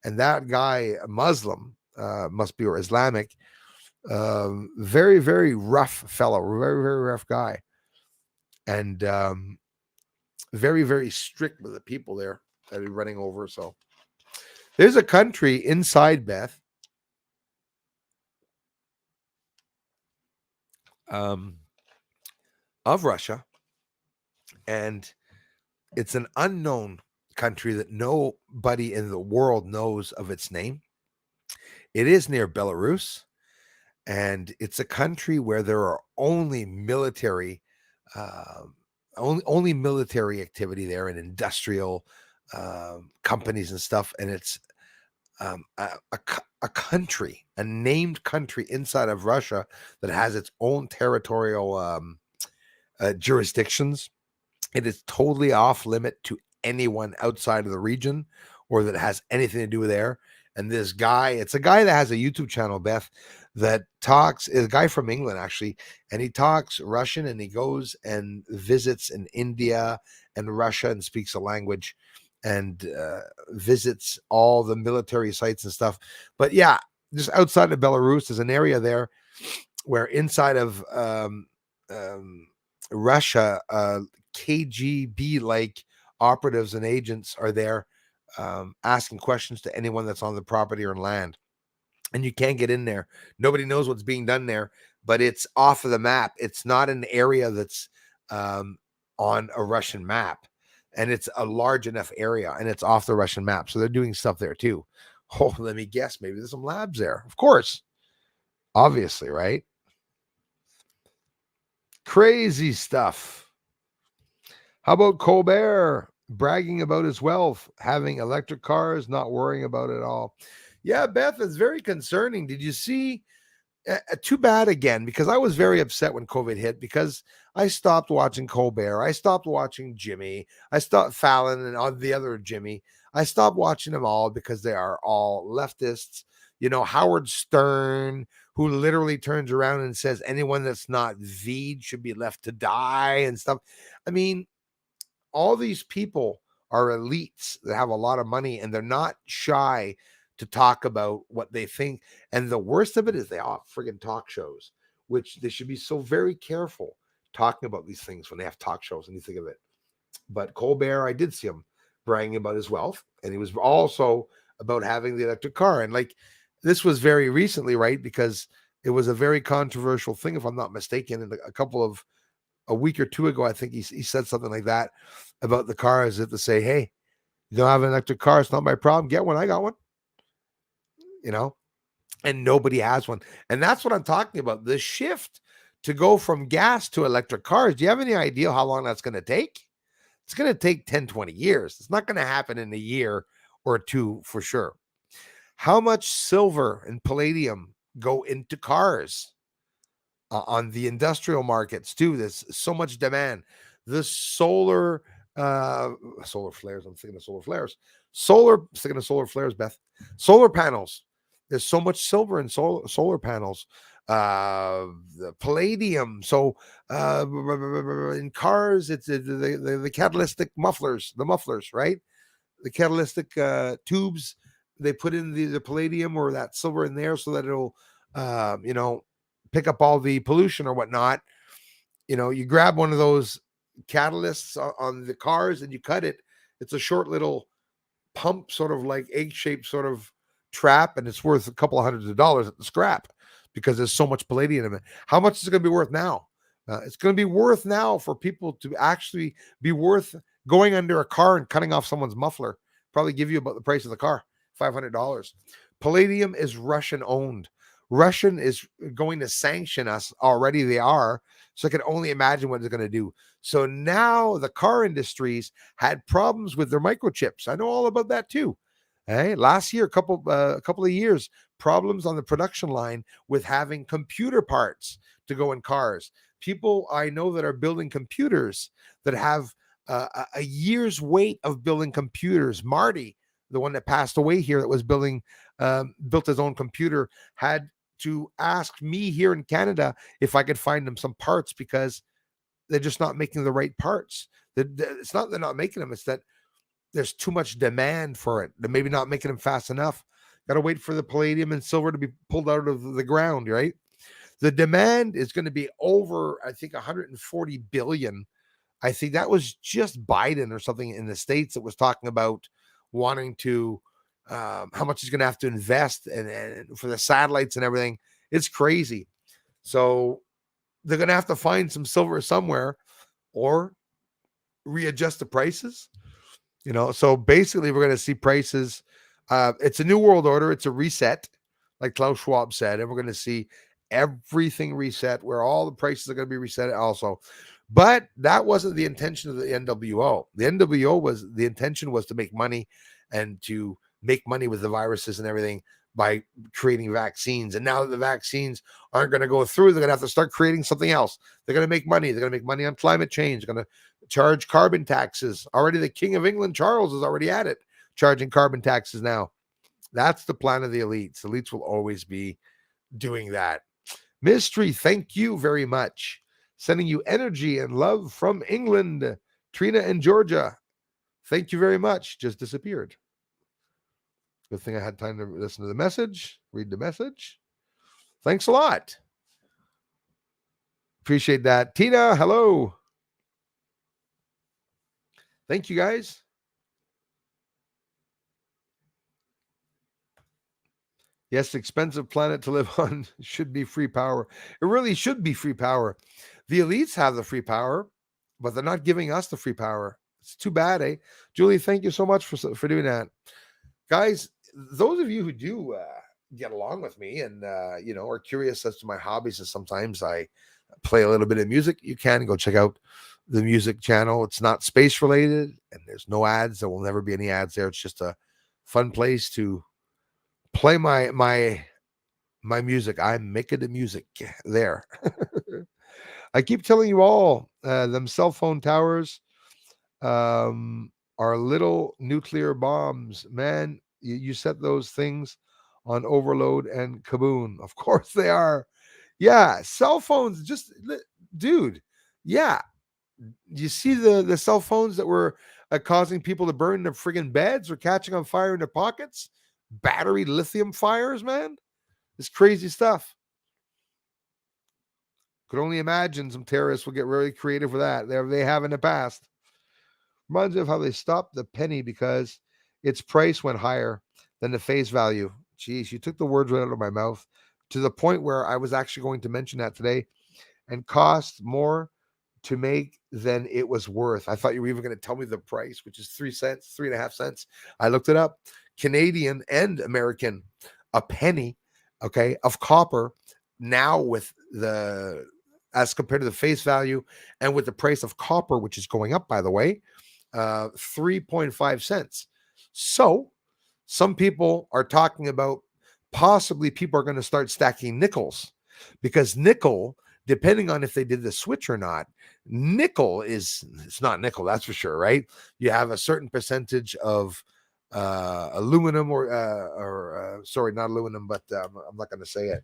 And that guy, a Muslim, must be, or Islamic, very, very rough fellow, very, very rough guy. And very, very strict with the people there that are running over. So there's a country inside, Beth, of Russia, and it's an unknown country that nobody in the world knows of its name. It is near Belarus, and it's a country where there are only military, only military activity there and industrial companies and stuff. And it's a country, a named country inside of Russia that has its own territorial jurisdictions. It is totally off limit to anyone outside of the region or that has anything to do with there. And this guy, it's a guy that has a YouTube channel, Beth, that talks, is a guy from England, actually, and he talks Russian and he goes and visits in India and Russia and speaks a language and visits all the military sites and stuff. But yeah, just outside of Belarus, there's an area there where inside of Russia, KGB like operatives and agents are there asking questions to anyone that's on the property or land. And you can't get in there. Nobody knows what's being done there, but it's off of the map. It's not an area that's on a Russian map. And it's a large enough area and it's off the Russian map. So they're doing stuff there too. Oh, let me guess. Maybe there's some labs there. Of course. Obviously, right? Crazy stuff. How about Colbert bragging about his wealth, having electric cars, not worrying about it all? Yeah, Beth, it's very concerning. Did you see? Too bad again, because I was very upset when COVID hit because I stopped watching Colbert. I stopped watching Jimmy. I stopped Fallon and all the other Jimmy. I stopped watching them all because they are all leftists. You know, Howard Stern, who literally turns around and says anyone that's not V'd should be left to die and stuff. I mean, all these people are elites that have a lot of money and they're not shy to talk about what they think. And the worst of it is they all friggin' talk shows, which they should be so very careful talking about these things when they have talk shows and you think of it. But Colbert, I did see him bragging about his wealth, and he was also about having the electric car. And like this was very recently, right? Because it was a very controversial thing, if I'm not mistaken. And a week or two ago, I think he said something like that about the car, as if to say, hey, you don't have an electric car, it's not my problem. Get one, I got one. You know, and nobody has one. And that's what I'm talking about. The shift to go from gas to electric cars. Do you have any idea how long that's going to take? It's going to take 10, 20 years. It's not going to happen in a year or two for sure. How much silver and palladium go into cars on the industrial markets too? There's so much demand. The solar flares. I'm thinking of solar flares. Thinking of solar flares, Beth. Solar panels. There's so much silver in solar panels. The palladium. So in cars, it's the catalytic mufflers, right? The catalytic tubes. They put in the palladium or that silver in there so that it'll, pick up all the pollution or whatnot. You know, you grab one of those catalysts on the cars and you cut it. It's a short little pump, sort of like egg-shaped sort of trap, and it's worth a couple of hundreds of dollars at the scrap because there's so much palladium in it. How much is it going to be worth now? It's going to be worth now for people to actually be worth going under a car and cutting off someone's muffler. Probably give you about the price of the car, $500. Palladium is Russian owned. Russian is going to sanction us already. They are. So I can only imagine what they're going to do. So now the car industries had problems with their microchips. I know all about that too. Hey, last year, a couple of years, problems on the production line with having computer parts to go in cars. People I know that are building computers that have a year's wait of building computers. Marty, the one that passed away here, that was built his own computer, had to ask me here in Canada if I could find them some parts because they're just not making the right parts. It's not they're not making them, it's that there's too much demand for it. They're maybe not making them fast enough. Got to wait for the palladium and silver to be pulled out of the ground, right? The demand is going to be over, I think, 140 billion. I think that was just Biden or something in the States that was talking about wanting to, how much he's going to have to invest and for the satellites and everything. It's crazy. So they're going to have to find some silver somewhere or readjust the prices. You know, so basically we're going to see prices. It's a new world order. It's a reset, like Klaus Schwab said, and we're going to see everything reset where all the prices are going to be reset also. But that wasn't the intention of the NWO. The intention was to make money and to make money with the viruses and everything by creating vaccines. And now that the vaccines aren't going to go through, they're going to have to start creating something else. They're going to make money. They're going to make money on climate change. They're going to charge carbon taxes. Already the King of England, Charles, is already at it, charging carbon taxes now. That's the plan of the elites. The elites will always be doing that. Mystery, thank you very much. Sending you energy and love from England. Trina and Georgia, thank you very much. Just disappeared. Good thing I had time to listen to the message, read the message. Thanks a lot. Appreciate that. Tina, hello. Thank you, guys. Yes, expensive planet to live on should be free power. It really should be free power. The elites have the free power, but they're not giving us the free power. It's too bad, eh? Julie, thank you so much for doing that. Guys, those of you who do get along with me and are curious as to my hobbies, and sometimes I play a little bit of music, you can go check out the music channel. It's not space related, and there's no ads. There will never be any ads there. It's just a fun place to play my music. I'm making the music there. I keep telling you all, them cell phone towers are little nuclear bombs. Man, you set those things on overload and kaboom. Of course they are. Yeah, cell phones, dude. Yeah, you see the cell phones that were causing people to burn their friggin' beds or catching on fire in their pockets? Battery lithium fires, man. It's crazy stuff. Could only imagine some terrorists will get really creative with that. They have in the past. Reminds me of how they stopped the penny because its price went higher than the face value. Jeez, you took the words right out of my mouth, to the point where I was actually going to mention that today, and cost more to make than it was worth. I thought you were even going to tell me the price, which is 3 cents, 3.5 cents. I looked it up. Canadian and American, a penny, okay, of copper now, with the, as compared to the face value and with the price of copper, which is going up, by the way, 3.5 cents. So some people are talking about possibly people are going to start stacking nickels, because nickel, depending on if they did the switch or not, nickel it's not nickel, that's for sure, right? You have a certain percentage of aluminum or sorry, not aluminum, but I'm not going to say it.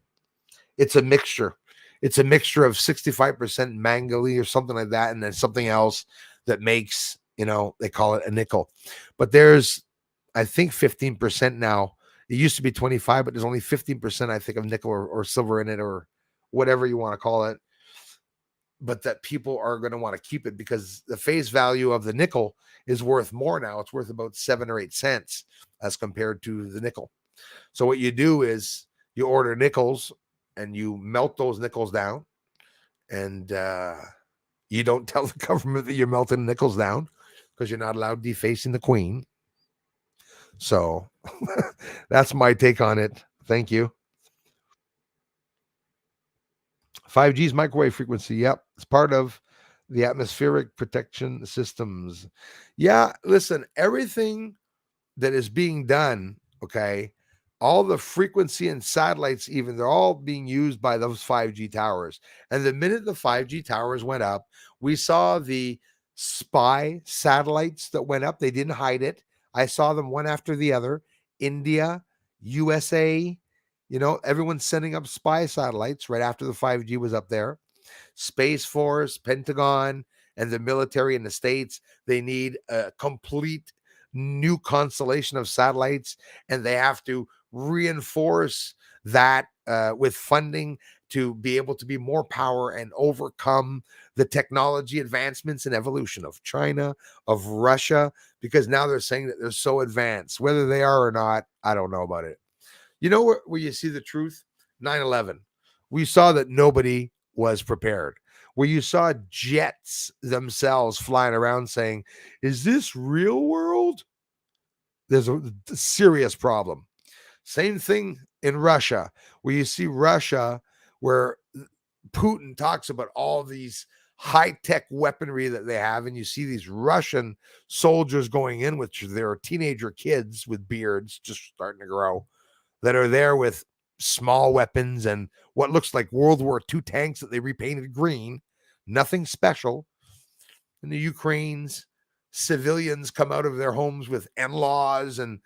It's a mixture. It's a mixture of 65% manganese or something like that, and then something else that makes, they call it a nickel. But there's, I think, 15% now. It used to be 25, but there's only 15%, I think, of nickel or silver in it, or whatever you want to call it. But that people are going to want to keep it because the face value of the nickel is worth more now. It's worth about 7 or 8 cents as compared to the nickel. So what you do is you order nickels and you melt those nickels down, and you don't tell the government that you're melting nickels down because you're not allowed defacing the queen. So that's my take on it. Thank you. 5G's microwave frequency. Yep. It's part of the atmospheric protection systems. Yeah. Listen, everything that is being done, okay, all the frequency and satellites, even, they're all being used by those 5G towers. And the minute the 5G towers went up, we saw the spy satellites that went up. They didn't hide it. I saw them one after the other. India, USA, everyone's sending up spy satellites right after the 5G was up there. Space Force, Pentagon, and the military in the States, they need a complete new constellation of satellites, and they have to reinforce that with funding to be able to be more power and overcome the technology advancements and evolution of China, of Russia, because now they're saying that they're so advanced. Whether they are or not, I don't know about it. You know where you see the truth? 9/11. We saw that nobody was prepared. Where you saw jets themselves flying around saying, is this real world? There's a serious problem. Same thing in Russia, where you see Russia, where Putin talks about all these high-tech weaponry that they have, and you see these Russian soldiers going in with their teenager kids with beards just starting to grow, that are there with small weapons and what looks like World War II tanks that they repainted green. Nothing special. In the Ukraine's civilians come out of their homes with in-laws and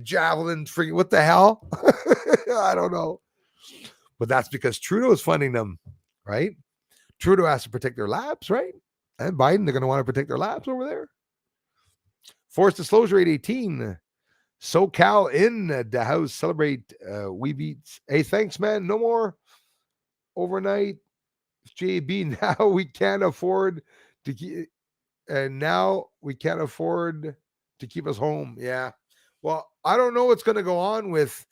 javelins. Freaking what the hell? I don't know. But that's because Trudeau is funding them, right? Trudeau has to protect their labs, right? And Biden, they're going to want to protect their labs over there. Forced disclosure 818. SoCal in the house. Celebrate we beat. Hey, thanks, man. No more overnight JB. Now we can't afford to and now we can't afford to keep us home. Yeah. Well, I don't know what's going to go on with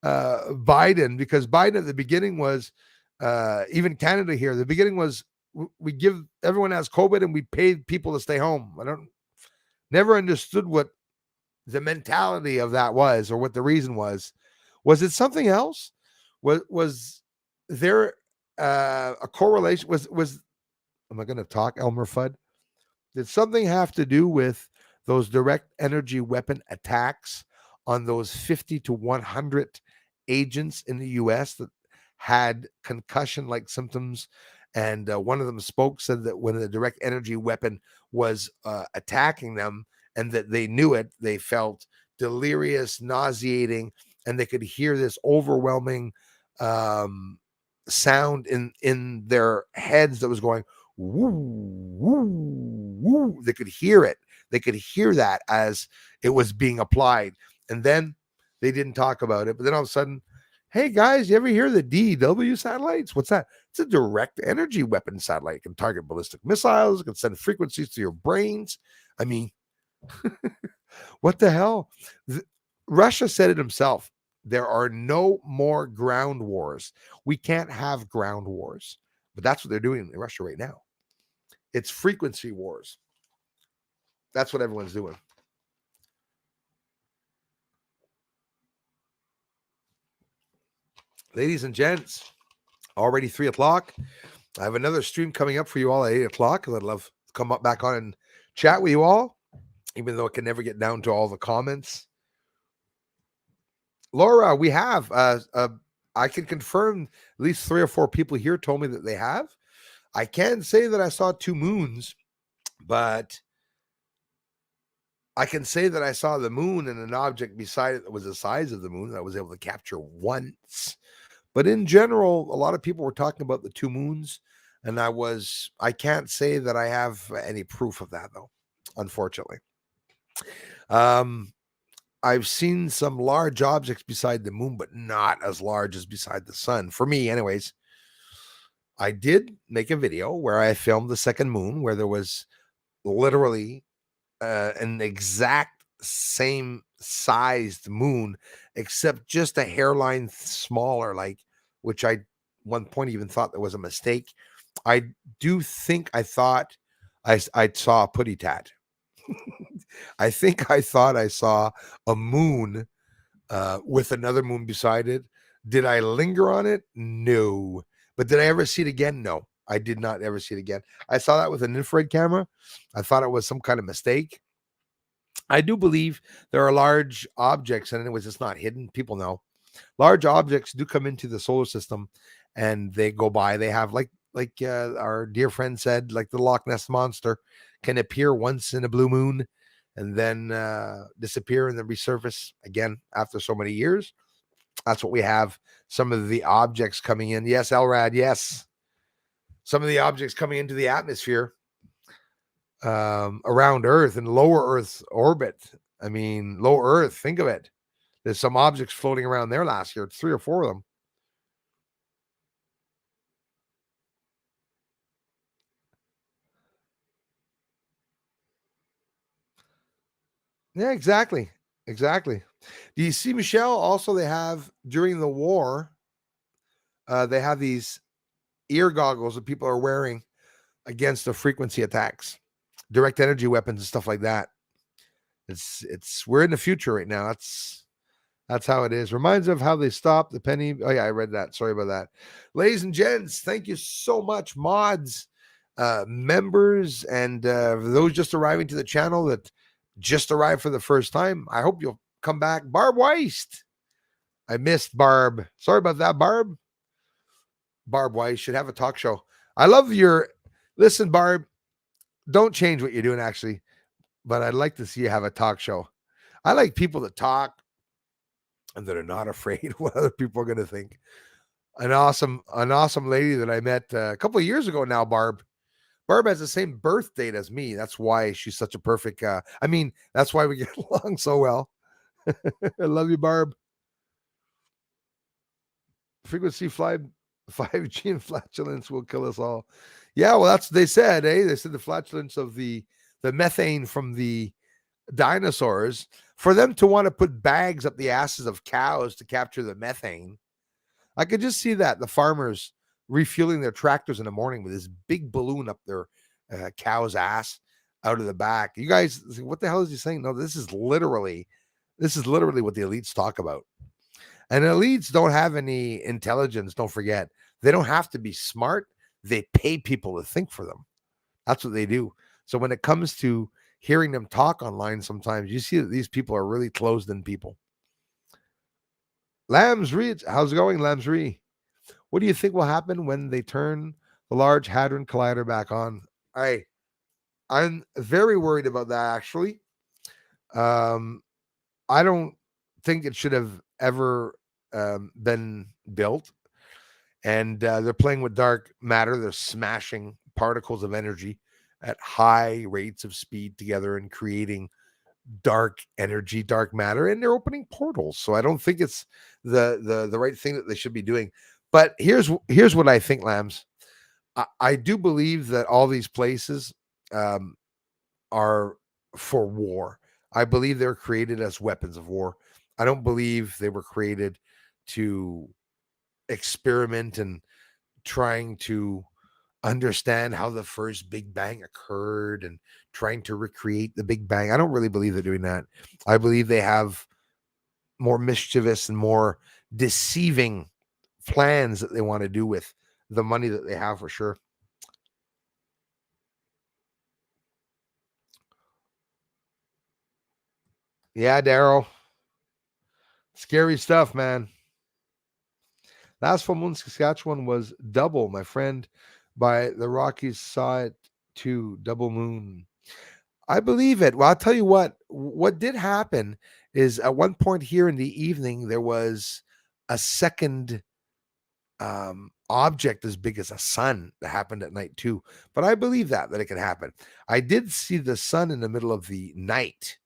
Biden, because Biden at the beginning was even Canada here. The beginning was we give everyone has COVID and we paid people to stay home. I don't never understood what the mentality of that was, or what the reason was. Was it something else? Was there a correlation? Was am I going to talk Elmer Fudd? Did something have to do with those direct energy weapon attacks on those 50 to 100 agents in the US that had concussion like symptoms? And one of them said that when the direct energy weapon was attacking them and that they knew it, they felt delirious, nauseating, and they could hear this overwhelming sound in their heads that was going woo, woo, woo. They could hear it. They could hear that as it was being applied. And then they didn't talk about it. But then all of a sudden, hey guys, you ever hear the DW satellites? What's that? It's a direct energy weapon satellite. It can target ballistic missiles. It can send frequencies to your brains. I mean, what the hell? Russia said it himself. There are no more ground wars. We can't have ground wars. But that's what they're doing in Russia right now. It's frequency wars. That's what everyone's doing. Ladies and gents, already 3 o'clock. I have another stream coming up for you all at 8 o'clock. I'd love to come up back on and chat with you all, even though it can never get down to all the comments. Laura, we have, I can confirm at least 3 or 4 people here told me that they have. I can say that I saw 2 moons, but I can say that I saw the moon and an object beside it that was the size of the moon that I was able to capture once. But in general, a lot of people were talking about the 2 moons, and I can't say that I have any proof of that, though, unfortunately. I've seen some large objects beside the moon, but not as large as beside the sun. For me, anyways. I did make a video where I filmed the second moon, where there was literally an exact same sized moon, except just a hairline smaller, which I one point even thought there was a mistake. I do think I thought I saw a putty tat. I think I thought I saw a moon with another moon beside it. Did I linger on it? No. But did I ever see it again? No, I did not ever see it again. I saw that with an infrared camera. I thought it was some kind of mistake. I do believe there are large objects, and anyways, it's not hidden. People know. Large objects do come into the solar system and they go by. They have like our dear friend said, like the Loch Ness Monster can appear once in a blue moon and then disappear and then resurface again after so many years. That's what we have. Some of the objects coming in. Yes, Elrad, yes. Some of the objects coming into the atmosphere around Earth and lower Earth's orbit. I mean, low Earth, think of it. There's some objects floating around there last year. It's 3 or 4 of them. Yeah, exactly. Exactly. Do you see, Michelle? Also, they have during the war, they have these ear goggles that people are wearing against the frequency attacks, direct energy weapons and stuff like that. It's we're in the future right now. That's how it is. Reminds of how they stopped the penny. Oh yeah, I read that. Sorry about that. Ladies and gents, thank you so much, mods, members, and those just arriving to the channel that just arrived for the first time. I hope you'll come back. Barb Weist. I missed Barb. Sorry about that, Barb. Barb Weist should have a talk show. I love your listen, Barb. Don't change what you're doing, actually, but I'd like to see you have a talk show. I like people that talk and that are not afraid what other people are going to think. An awesome lady that I met a couple of years ago now, Barb. Barb has the same birth date as me. That's why she's such a perfect. That's why we get along so well. I love you, Barb. Frequency 5G and flatulence will kill us all. Yeah, well, that's what they said, eh? They said the flatulence of the the methane from the dinosaurs, for them to want to put bags up the asses of cows to capture the methane. I could just see that, the farmers refueling their tractors in the morning with this big balloon up their cow's ass out of the back. You guys, what the hell is he saying? No, this is literally what the elites talk about. And elites don't have any intelligence. Don't forget, they don't have to be smart. They pay people to think for them. That's what they do. So when it comes to hearing them talk online, sometimes you see that these people are really closed-in people. Lambs Reed, how's it going, Lambs Reed? What do you think will happen when they turn the Large Hadron Collider back on? I'm very worried about that, actually. I don't think it should have ever been built. And they're playing with dark matter. They're smashing particles of energy at high rates of speed together and creating dark energy, dark matter, and they're opening portals. So I don't think it's the right thing that they should be doing. But here's what I think, Lambs. I do believe that all these places are for war. I believe they're created as weapons of war. I don't believe they were created to experiment and trying to understand how the first Big Bang occurred and trying to recreate the Big Bang. I don't really believe they're doing that. I believe they have more mischievous and more deceiving plans that they want to do with the money that they have, for sure. Yeah, Daryl. Scary stuff, man. Last full moon Saskatchewan was double, my friend, by the Rockies saw it too. Double moon. I believe it. Well, I'll tell you what did happen is at one point here in the evening, there was a second object as big as a sun that happened at night too. But I believe that it can happen. I did see the sun in the middle of the night.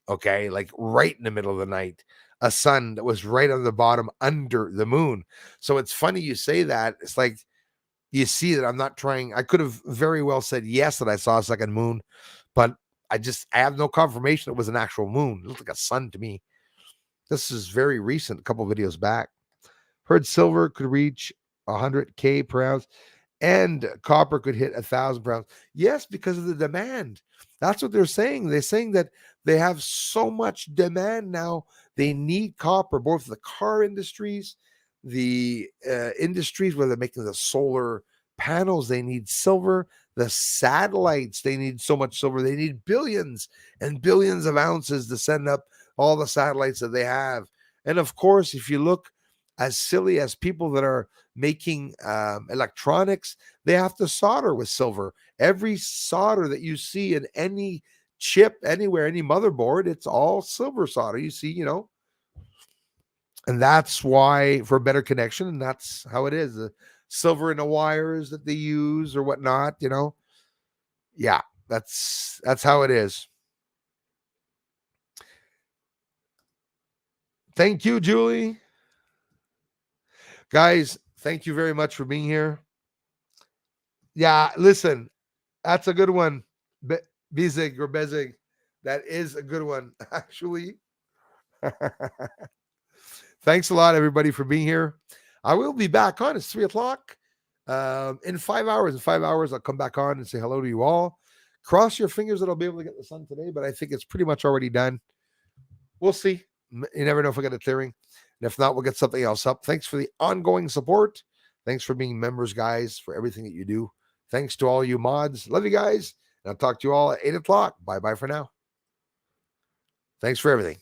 Okay. Like right in the middle of the night, a sun that was right on the bottom under the moon. So it's funny you say that. It's like, you see that I'm not trying. I could have very well said yes that I saw a second moon, but I have no confirmation it was an actual moon. It looked like a sun to me. This is very recent, a couple videos back. Heard silver could reach 100K per ounce and copper could hit 1,000 per ounce. Yes, because of the demand. That's what they're saying. They're saying that they have so much demand now. They need copper, both the car industries, the industries where they're making the solar panels. They need silver. The satellites, they need so much silver. They need billions and billions of ounces to send up all the satellites that they have. And of course, if you look as silly as people that are making electronics, they have to solder with silver. Every solder that you see in any chip anywhere, any motherboard, it's all silver solder. You see, and that's why, for a better connection, and that's how it is. The silver in the wires that they use or whatnot, Yeah, that's how it is. Thank you, Julie. Guys, thank you very much for being here. Yeah, listen, that's a good one. Bezig or Bezig. That is a good one, actually. Thanks a lot, everybody, for being here. I will be back on. It's 3:00 in 5 hours. In 5 hours, I'll come back on and say hello to you all. Cross your fingers that I'll be able to get the sun today, but I think it's pretty much already done. We'll see. You never know if we get a clearing. And if not, we'll get something else up. Thanks for the ongoing support. Thanks for being members, guys, for everything that you do. Thanks to all you mods. Love you guys. And I'll talk to you all at 8:00. Bye-bye for now. Thanks for everything.